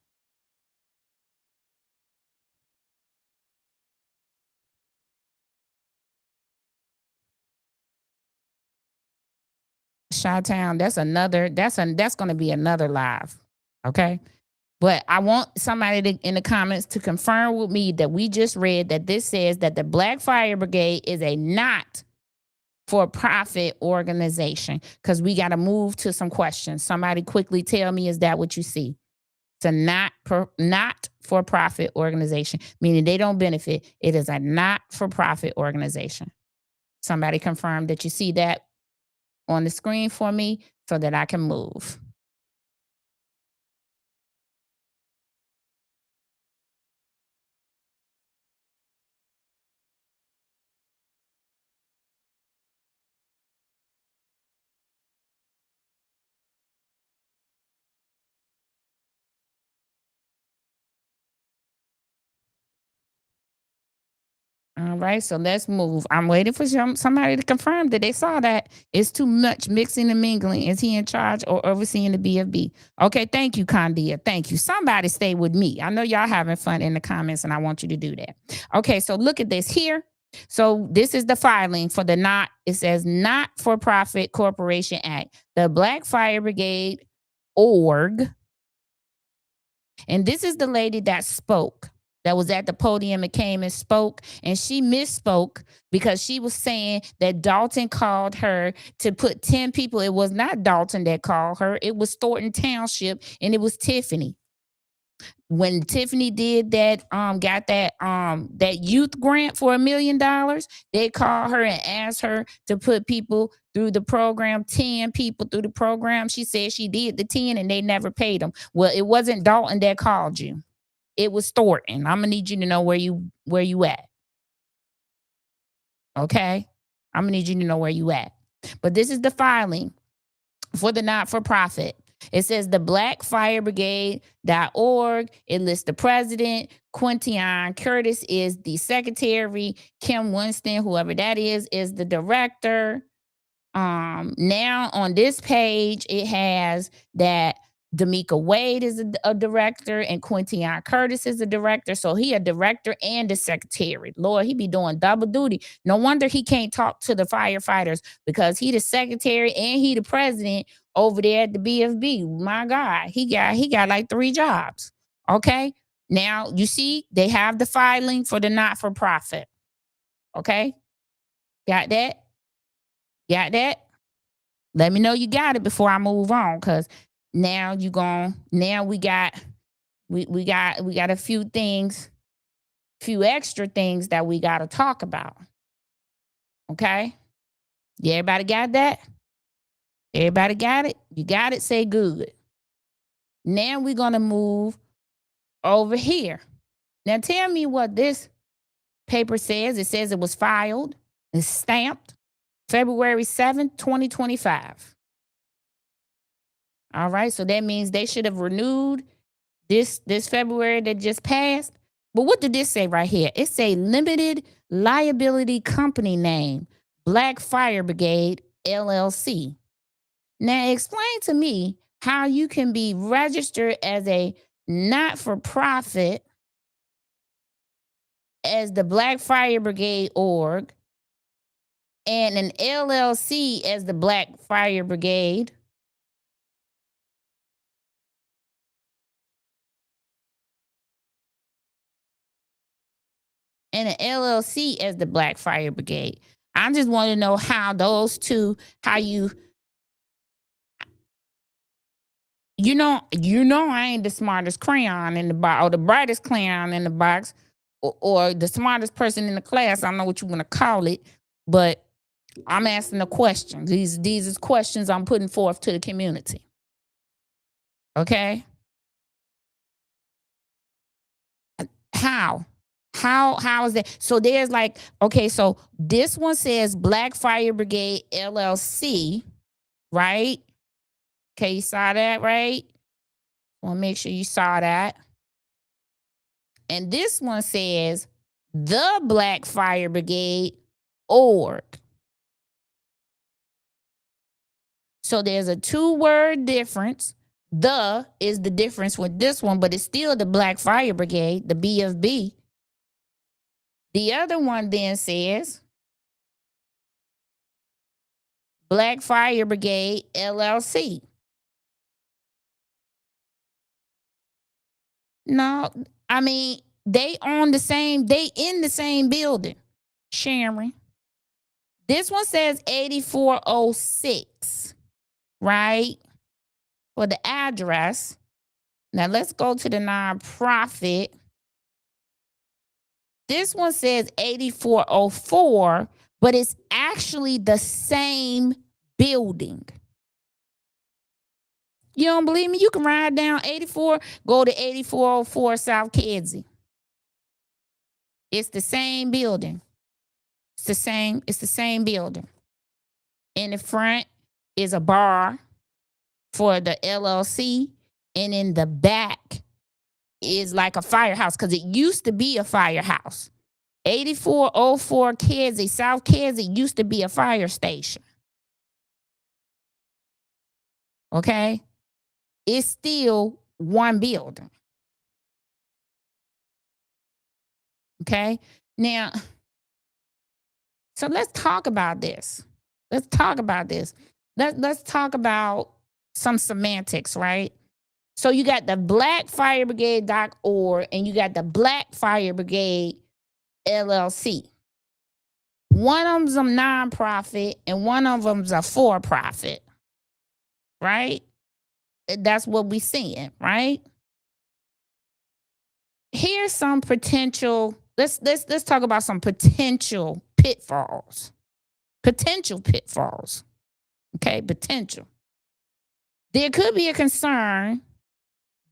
Chi-Town, that's going to be another live. Okay. But I want somebody in the comments to confirm with me that we just read that this says that the Black Fire Brigade is a not for profit organization, because we got to move to some questions. Somebody quickly tell me, is that what you see? It's a not for profit organization, meaning they don't benefit. It is a not for profit organization. Somebody confirm that you see that on the screen for me so that I can move. All right, so let's move. I'm waiting for somebody to confirm that they saw that. It's too much mixing and mingling. Is he in charge or overseeing the BFB? Okay, thank you, Condia. Thank you. Somebody stay with me. I know y'all having fun in the comments, and I want you to do that. Okay, so look at this here. So this is the filing for the it says Not-for-Profit Corporation Act, the Black Fire Brigade org. And this is the lady that spoke, that was at the podium and came and spoke, and she misspoke because she was saying that Dolton called her to put 10 people. It was not Dolton that called her. It was Thornton Township, and it was Tiffany. when Tiffany did that, got that youth grant for $1 million, they called her and asked her to put people through the program, 10 people through the program. She said she did the 10 and they never paid them. Well, it wasn't Dolton that called you. It was Thornton. I'm gonna need you to know where you at. Okay? I'm gonna need you to know where you at. But this is the filing for the not-for-profit. It says the blackfirebrigade.org. It lists the president. Quintian Curtis is the secretary. Kim Winston, whoever that is the director. Now on this page, it has that D'Amica Wade is a director and Quintian Curtis is a director. So he a director and a secretary. Lord, he be doing double duty. No wonder he can't talk to the firefighters, because he the secretary and he the president over there at the BFB. My God, he got like 3 jobs. Okay. Now you see they have the filing for the not-for-profit. Okay. Got that? Got that? Let me know you got it before I move on, because now we got a few things, few extra things that we got to talk about. Okay? Yeah, everybody got that? Everybody got it? You got it? Say good. Now we're going to move over here. Now tell me what this paper says. It says it was filed, it's stamped February 7th, 2025. All right, so that means they should have renewed this February that just passed. But what did this say right here? It say limited liability company name, Black Fire Brigade LLC. Now explain to me how you can be registered as a not-for-profit as the Black Fire Brigade org and an LLC as the Black Fire Brigade. And an LLC as the Black Fire Brigade. I just want to know how those two, how you know, I ain't the smartest crayon in the box or the brightest crayon in the box or the smartest person in the class. I don't know what you want to call it, but I'm asking a question. These is questions I'm putting forth to the community. Okay? How is that? So there's like, okay, so this one says Black Fire Brigade LLC, right? Okay, you saw that, right? Want to make sure you saw that. And this one says the Black Fire Brigade org. So there's a 2-word difference. The is the difference with this one, but it's still the Black Fire Brigade, the BFB. The other one then says Black Fire Brigade LLC. No, I mean, they in the same building, Sharon. This one says 8406, right? For the address. Now let's go to the nonprofit. This one says 8404, but it's actually the same building. You don't believe me? You can ride down 84, go to 8404 South Kedzie. It's the same building. It's the same building. In the front is a bar for the LLC, and in the back is like a firehouse, because it used to be a firehouse. 8404 Kedzie, South Kedzie used to be a fire station. Okay? It's still one building. Okay? Now, so let's talk about this. Let's talk about some semantics, right? So you got the blackfirebrigade.org and you got the Black Fire Brigade LLC. One of them's a nonprofit and one of them's a for-profit, right? That's what we're seeing, right? here's some potential. Let's talk about some potential pitfalls. Potential pitfalls. Okay, potential. There could be a concern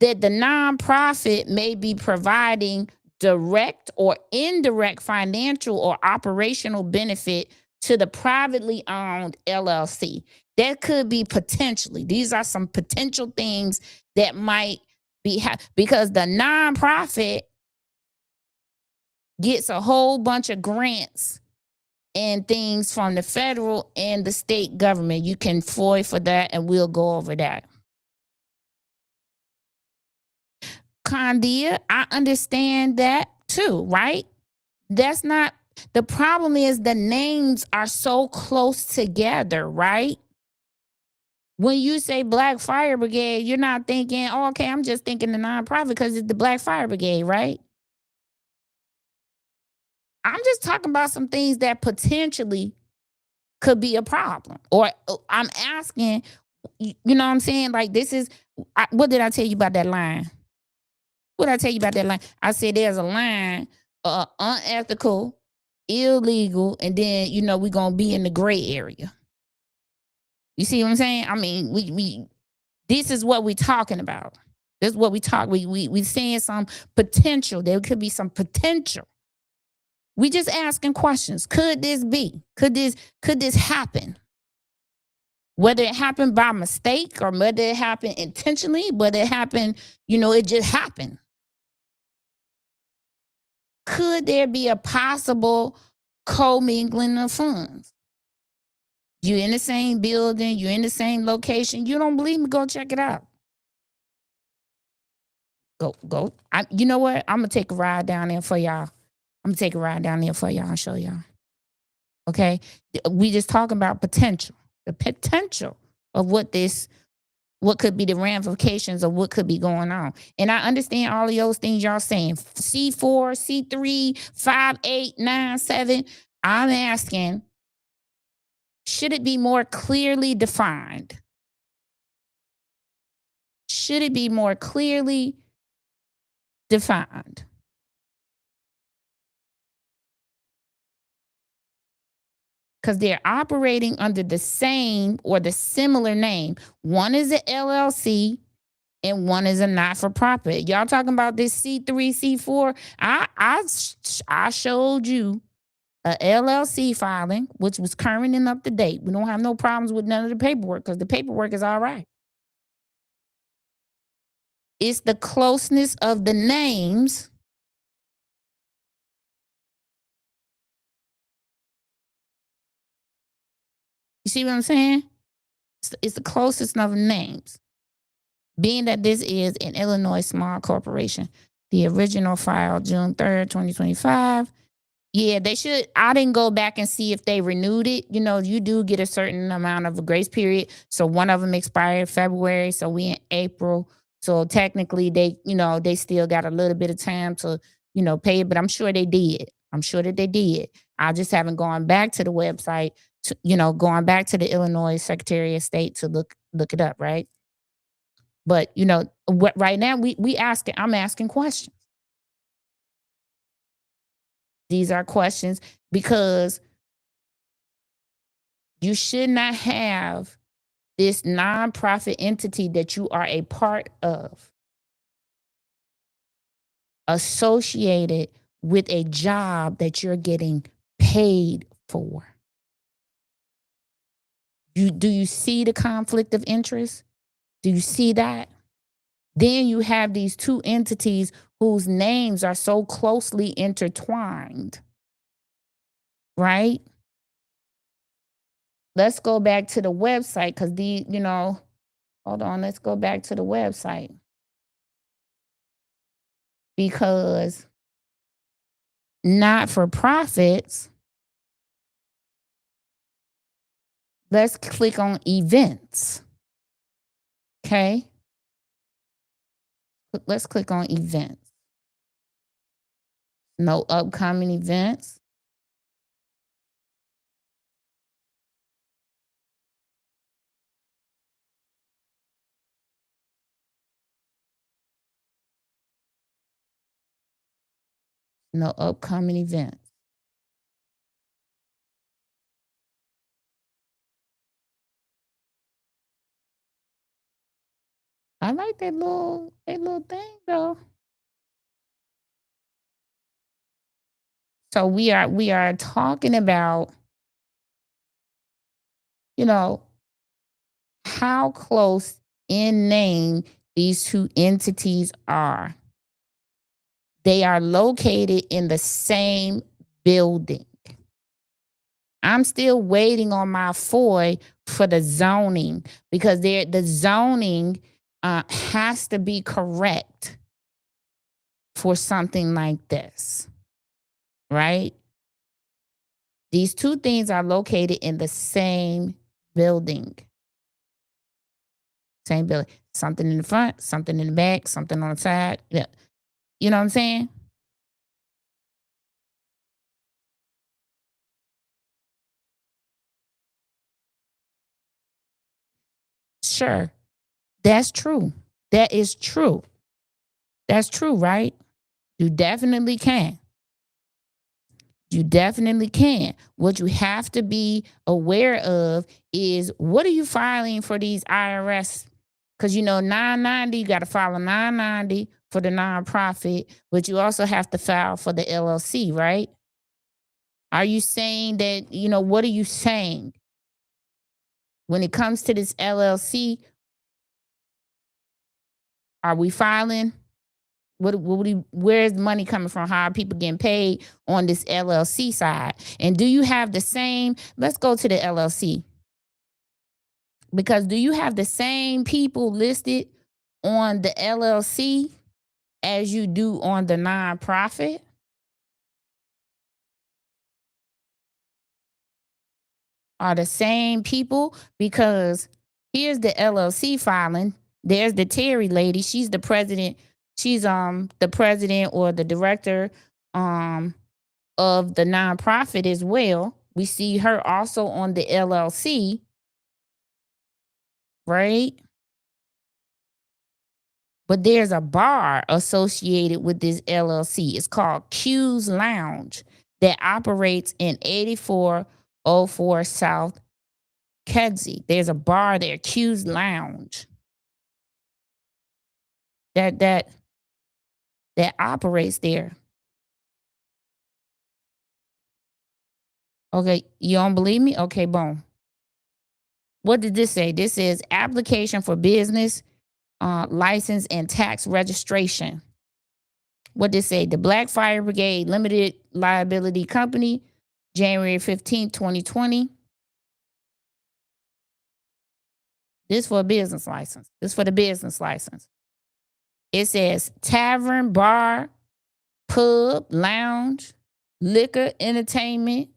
that the nonprofit may be providing direct or indirect financial or operational benefit to the privately owned LLC. That could be potentially. These are some potential things that might be because the nonprofit gets a whole bunch of grants and things from the federal and the state government. You can FOI for that, and we'll go over that. Condia, I understand that too, right? That's not the problem. Is the names are so close together, right? When you say Black Fire Brigade, you're not thinking, oh, okay, I'm just thinking the nonprofit because it's the Black Fire Brigade, right? I'm just talking about some things that potentially could be a problem. Or I'm asking, you know what I'm saying? Like, this is, what did I tell you about that line? What did I tell you about that line? I said there's a line, unethical, illegal, and then, we're going to be in the gray area. You see what I'm saying? I mean, we this is what we're talking about. This is what we talk. We seeing some potential. There could be some potential. We just asking questions. Could this be? Could this happen? Whether it happened by mistake or whether it happened intentionally, whether it happened, it just happened. Could there be a possible commingling of funds? You're in the same building, you're in the same location. You don't believe me? Go check it out. Go. You know what? I'm gonna take a ride down there for y'all. I'm gonna take a ride down there for y'all and show y'all. Okay, we just talking about potential, the potential of what could be the ramifications of what could be going on. And I understand all of those things y'all saying. C4, C3, 5, 8, 9, 7. I'm asking, should it be more clearly defined? Should it be more clearly defined? Because they're operating under the same or the similar name. One is an LLC and one is a not-for-profit. Y'all talking about this C3, C4? I showed you a LLC filing, which was current and up to date. We don't have no problems with none of the paperwork because the paperwork is all right. It's the closeness of the names. You see what I'm saying? It's the closest of the names. Being that this is an Illinois small corporation, the original file, June 3rd, 2025. Yeah, they should. I didn't go back and see if they renewed it. You do get a certain amount of a grace period. So one of them expired February. So we in April. So technically they still got a little bit of time to, pay it. But I'm sure they did. I'm sure that they did. I just haven't gone back to the website, going back to the Illinois Secretary of State to look it up, right? But what right now I'm asking questions. These are questions because you should not have this nonprofit entity that you are a part of associated with a job that you're getting paid for. Do you see the conflict of interest? Do you see that? Then you have these two entities whose names are so closely intertwined, right? Let's go back to the website because hold on, let's go back to the website. Because not-for-profits, let's click on events. Okay? Let's click on events. No upcoming events. No upcoming events. I like that little thing though. So we are talking about, you know, how close in name these two entities are. They are located in the same building. I'm still waiting on my FOI for the zoning because the zoning has to be correct for something like this, right? These two things are located in the same building. Same building. Something in the front, something in the back, something on the side. Yeah. You know what I'm saying? Sure. That's true. That is true. That's true, right? You definitely can. You definitely can. What you have to be aware of is, what are you filing for these IRS? Because 990, you got to file a 990 for the nonprofit, but you also have to file for the LLC, right? Are you saying that, what are you saying? When it comes to this LLC, are we filing? Where's the money coming from? How are people getting paid on this LLC side? And do you have the same? Let's go to the LLC. Because do you have the same people listed on the LLC as you do on the nonprofit? Are the same people? Because here's the LLC filing. There's the Terry lady. She's the president. She's the president or the director of the nonprofit as well. We see her also on the LLC, right? But there's a bar associated with this LLC. It's called Q's Lounge that operates in 8404 South Kedzie. There's a bar there, Q's Lounge, that operates there. Okay, you don't believe me? Okay, boom. What did this say? This says application for business license and tax registration. What did it say? The Black Fire Brigade Limited Liability Company, January 15th, 2020. This for a business license. This for the business license. It says tavern, bar, pub, lounge, liquor, entertainment,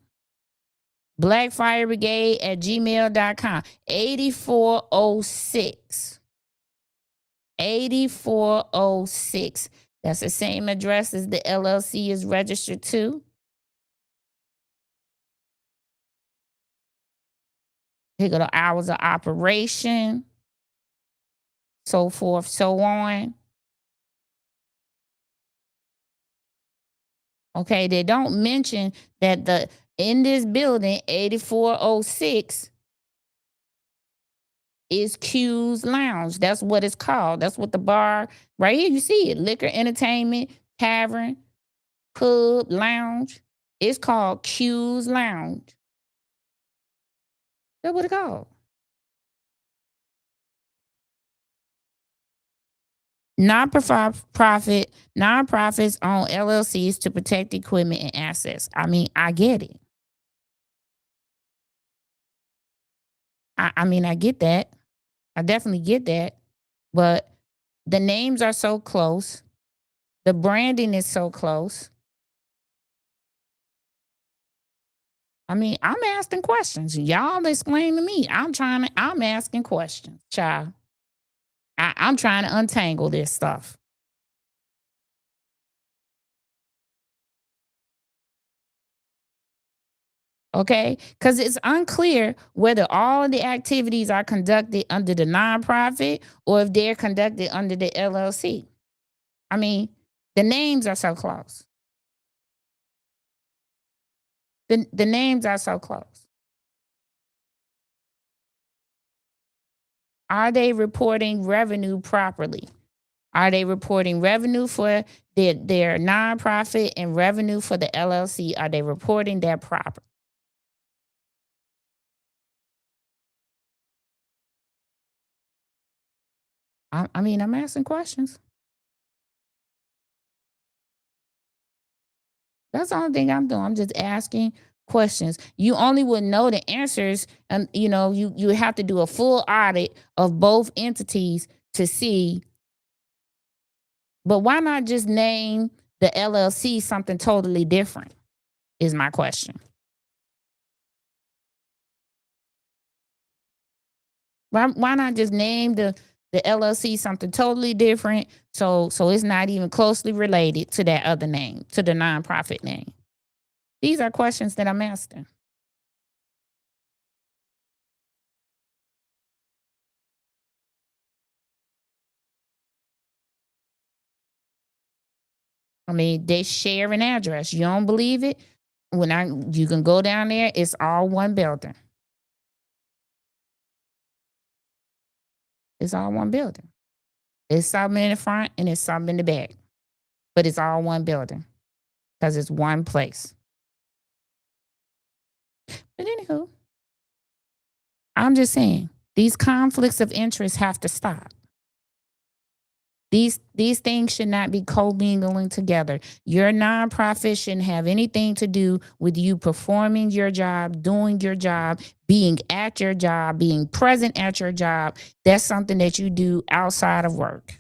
Black Fire Brigade at gmail.com. 8406. 8406. That's the same address as the LLC is registered to. Here go the hours of operation, so forth, so on. Okay, they don't mention that in this building, 8406 is Q's Lounge. That's what it's called. That's what the bar, right here, you see it. Liquor, entertainment, tavern, pub, lounge. It's called Q's Lounge. That's what it's called. Nonprofits own LLCs to protect equipment and assets. I mean, I get it. I get that. I definitely get that. But the names are so close. The branding is so close. I mean, I'm asking questions. Y'all explain to me. I'm asking questions, child. I'm trying to untangle this stuff. Okay, because it's unclear whether all of the activities are conducted under the nonprofit or if they're conducted under the LLC. I mean, the names are so close. The names are so close. Are they reporting revenue properly? Are they reporting revenue for their nonprofit and revenue for the LLC? Are they reporting that proper? I mean, I'm asking questions. That's the only thing I'm doing. I'm just asking questions. You only would know the answers, and you have to do a full audit of both entities to see. But why not just name the LLC something totally different? Is my question. Why not just name the LLC something totally different, so it's not even closely related to that other name, to the nonprofit name? These are questions that I'm asking. I mean, they share an address. You don't believe it? You can go down there, it's all one building. It's all one building. It's something in the front and it's something in the back. But it's all one building because it's one place. But anywho, I'm just saying, these conflicts of interest have to stop. These things should not be commingling together. Your nonprofit shouldn't have anything to do with you performing your job, doing your job, being at your job, being present at your job. That's something that you do outside of work.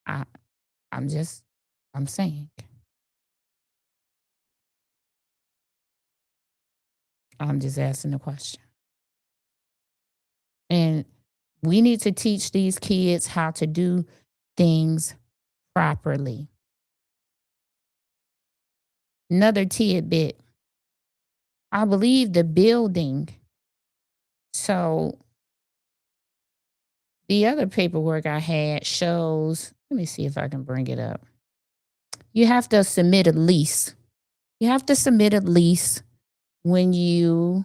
I, I'm saying. I'm just asking the question. And we need to teach these kids how to do things properly. Another tidbit. I believe the building. So the other paperwork I had shows, let me see if I can bring it up. You have to submit a lease. You have to submit a lease when you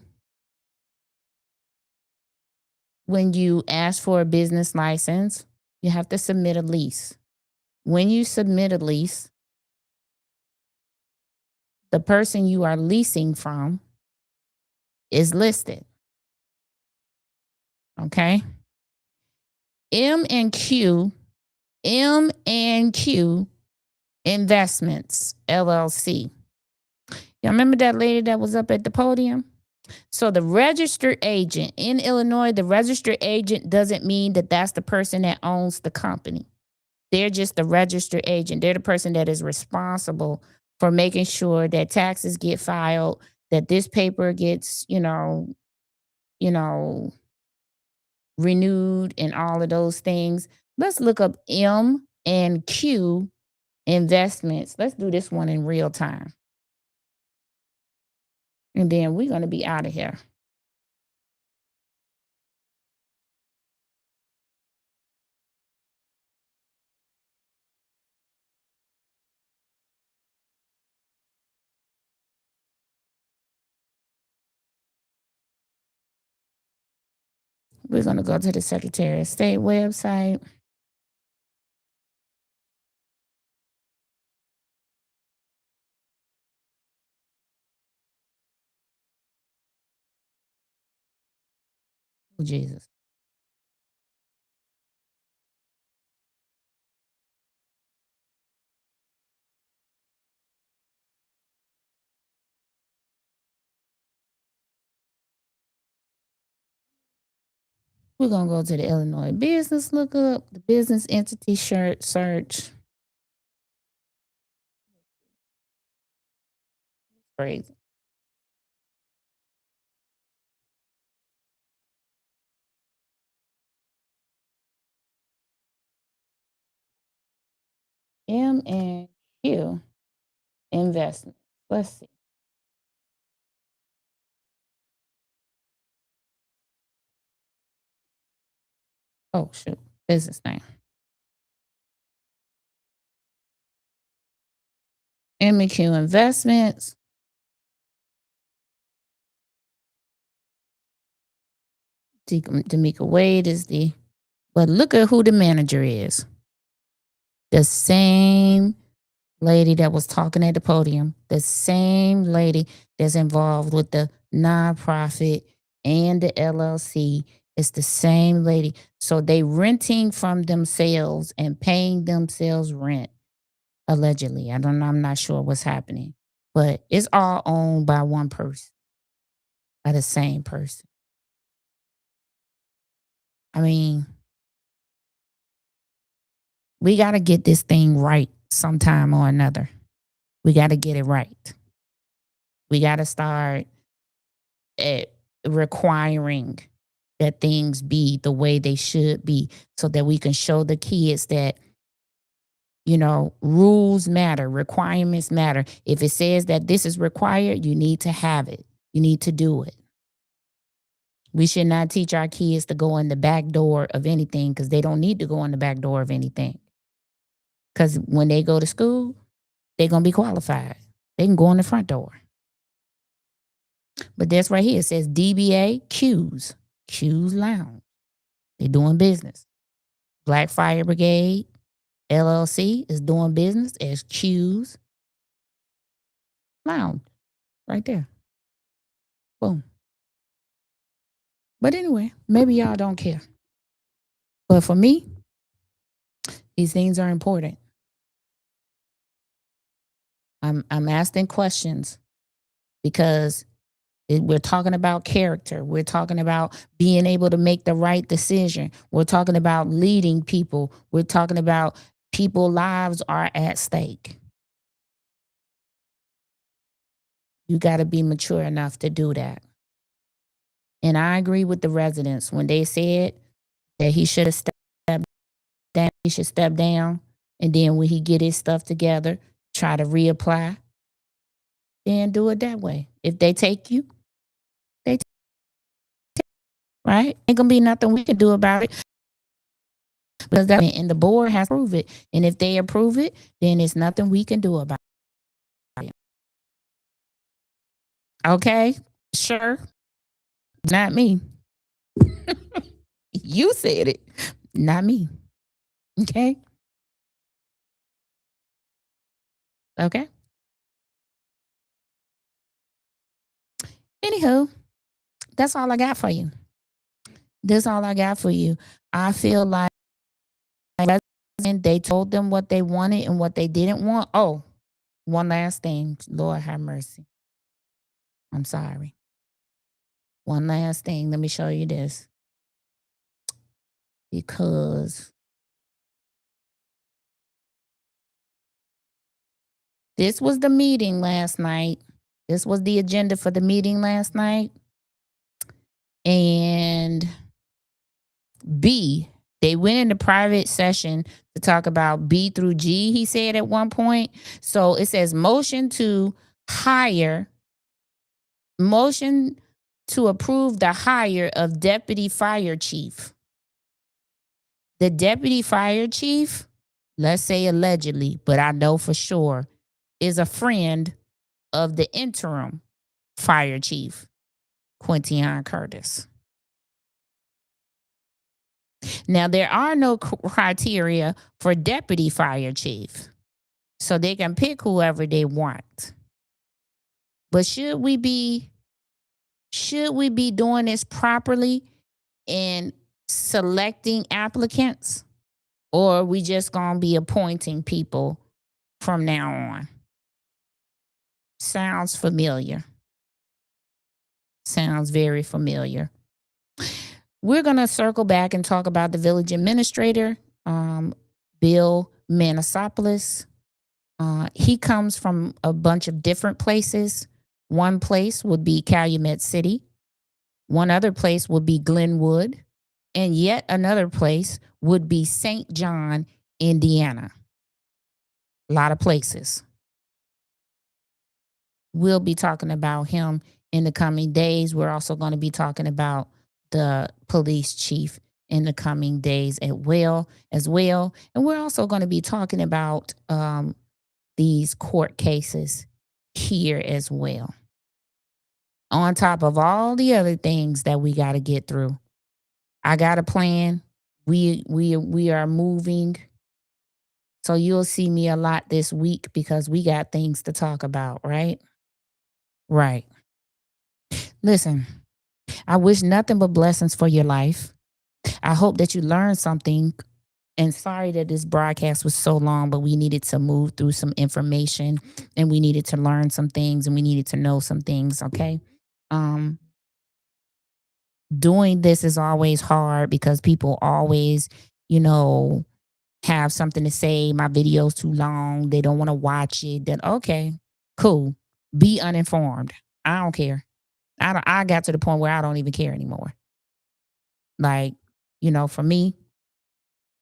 ask for a business license. You have to submit a lease. When you submit a lease, the person you are leasing from is listed. Okay? M and Q Investments LLC. You remember that lady that was up at the podium? So the registered agent in Illinois, the registered agent doesn't mean that that's the person that owns the company. They're just the registered agent. They're the person that is responsible for making sure that taxes get filed, that this paper gets, you know, renewed and all of those things. Let's look up M and Q Investments. Let's do this one in real time. And then we're going to be out of here. We're going to go to the Secretary of State website. Oh, Jesus. We're going to go to the Illinois business lookup, the business entity search. Crazy. M and Q Investments. Let's see. Oh, shoot. Business name. MQ Investments. D'Amica Wade is the, but look at who the manager is. The same lady that was talking at the podium, the same lady that's involved with the nonprofit and the LLC. It's the same lady. So they renting from themselves and paying themselves rent, allegedly. I'm not sure what's happening, but it's all owned by one person, by the same person. I mean, we got to get this thing right sometime or another. We got to get it right. We got to start requiring that things be the way they should be so that we can show the kids that, rules matter, requirements matter. If it says that this is required, you need to have it. You need to do it. We should not teach our kids to go in the back door of anything because they don't need to go in the back door of anything. Because when they go to school, they're going to be qualified. They can go in the front door. But that's right here. It says DBA Q's Lounge. They're doing business. Black Fire Brigade LLC is doing business as Q's Lounge. Right there. Boom. But anyway, maybe y'all don't care. But for me, these things are important. I'm asking questions because we're talking about character. We're talking about being able to make the right decision. We're talking about leading people. We're talking about people's lives are at stake. You got to be mature enough to do that. And I agree with the residents when they said that he should have stepped down. He should step down. And then when he get his stuff together, try to reapply. Then do it that way. If they take you, they take you, right? Ain't gonna be nothing we can do about it. Because that, and the board has to approve it. And if they approve it, then there's nothing we can do about it. Okay? Sure. Not me. You said it. Not me. Okay? Okay? Anywho, that's all I got for you. That's all I got for you. I feel like they told them what they wanted and what they didn't want. Oh, one last thing. Lord have mercy. I'm sorry. One last thing. Let me show you this. Because this was the meeting last night. This was the agenda for the meeting last night. And B, they went into private session to talk about B through G, he said at one point. So it says motion to approve the hire of deputy fire chief. The deputy fire chief, let's say allegedly, but I know for sure, is a friend of the interim fire chief, Quintian Curtis. Now, there are no criteria for deputy fire chief, so they can pick whoever they want. But should we be doing this properly in selecting applicants, or are we just going to be appointing people from now on? Sounds familiar. Sounds very familiar. We're going to circle back and talk about the village administrator, Bill Manasopoulos. He comes from a bunch of different places. One place would be Calumet City. One other place would be Glenwood. And yet another place would be St. John, Indiana. A lot of places. We'll be talking about him in the coming days. We're also going to be talking about the police chief in the coming days as well. And we're also going to be talking about these court cases here as well. On top of all the other things that we got to get through. I got a plan. We are moving. So you'll see me a lot this week because we got things to talk about, right? Right. Listen, I wish nothing but blessings for your life. I hope that you learned something. And sorry that this broadcast was so long, but we needed to move through some information and we needed to learn some things and we needed to know some things, okay? Um Doing this is always hard because people always, you know, have something to say. My video's too long. They don't want to watch it. Then okay, cool. Be uninformed. I don't care. I got to the point where I don't even care anymore. Like, for me,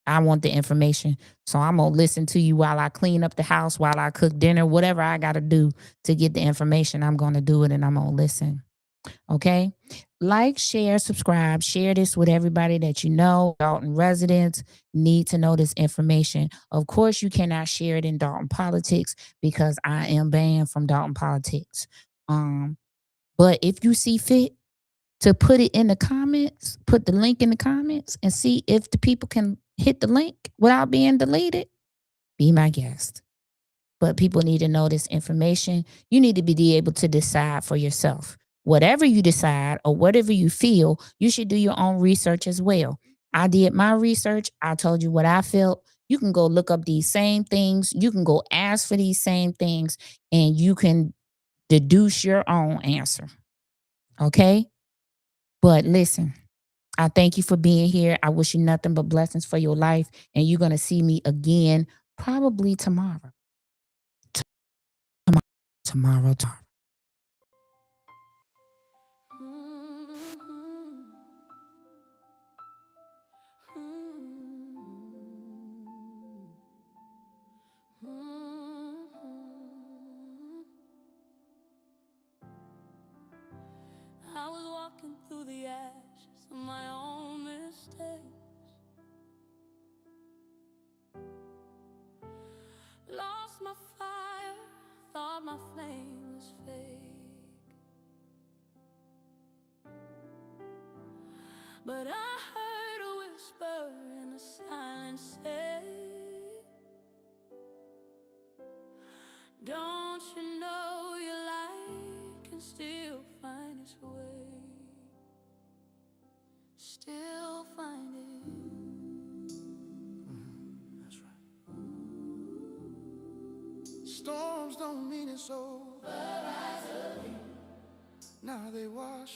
I want the information. So I'm gonna listen to you while I clean up the house, while I cook dinner, whatever I gotta do to get the information. I'm gonna do it and I'm gonna listen. Okay. Like, share, subscribe, share this with everybody that you know. Dalton residents need to know this information. Of course, you cannot share it in Dalton politics because I am banned from Dalton politics. But if you see fit to put it in the comments, put the link in the comments and see if the people can hit the link without being deleted, be my guest. But people need to know this information. You need to be able to decide for yourself. Whatever you decide or whatever you feel, you should do your own research as well. I did my research. I told you what I felt. You can go look up these same things. You can go ask for these same things and you can deduce your own answer. Okay? But listen, I thank you for being here. I wish you nothing but blessings for your life. And you're going to see me again probably tomorrow. Tomorrow. I was walking through the ashes of my own mistakes. Lost my fire, thought my flame was fake. But I heard a whisper in the silence say, don't you know your light can still find its way? Still find it. That's right. Storms don't mean it's over. Now they wash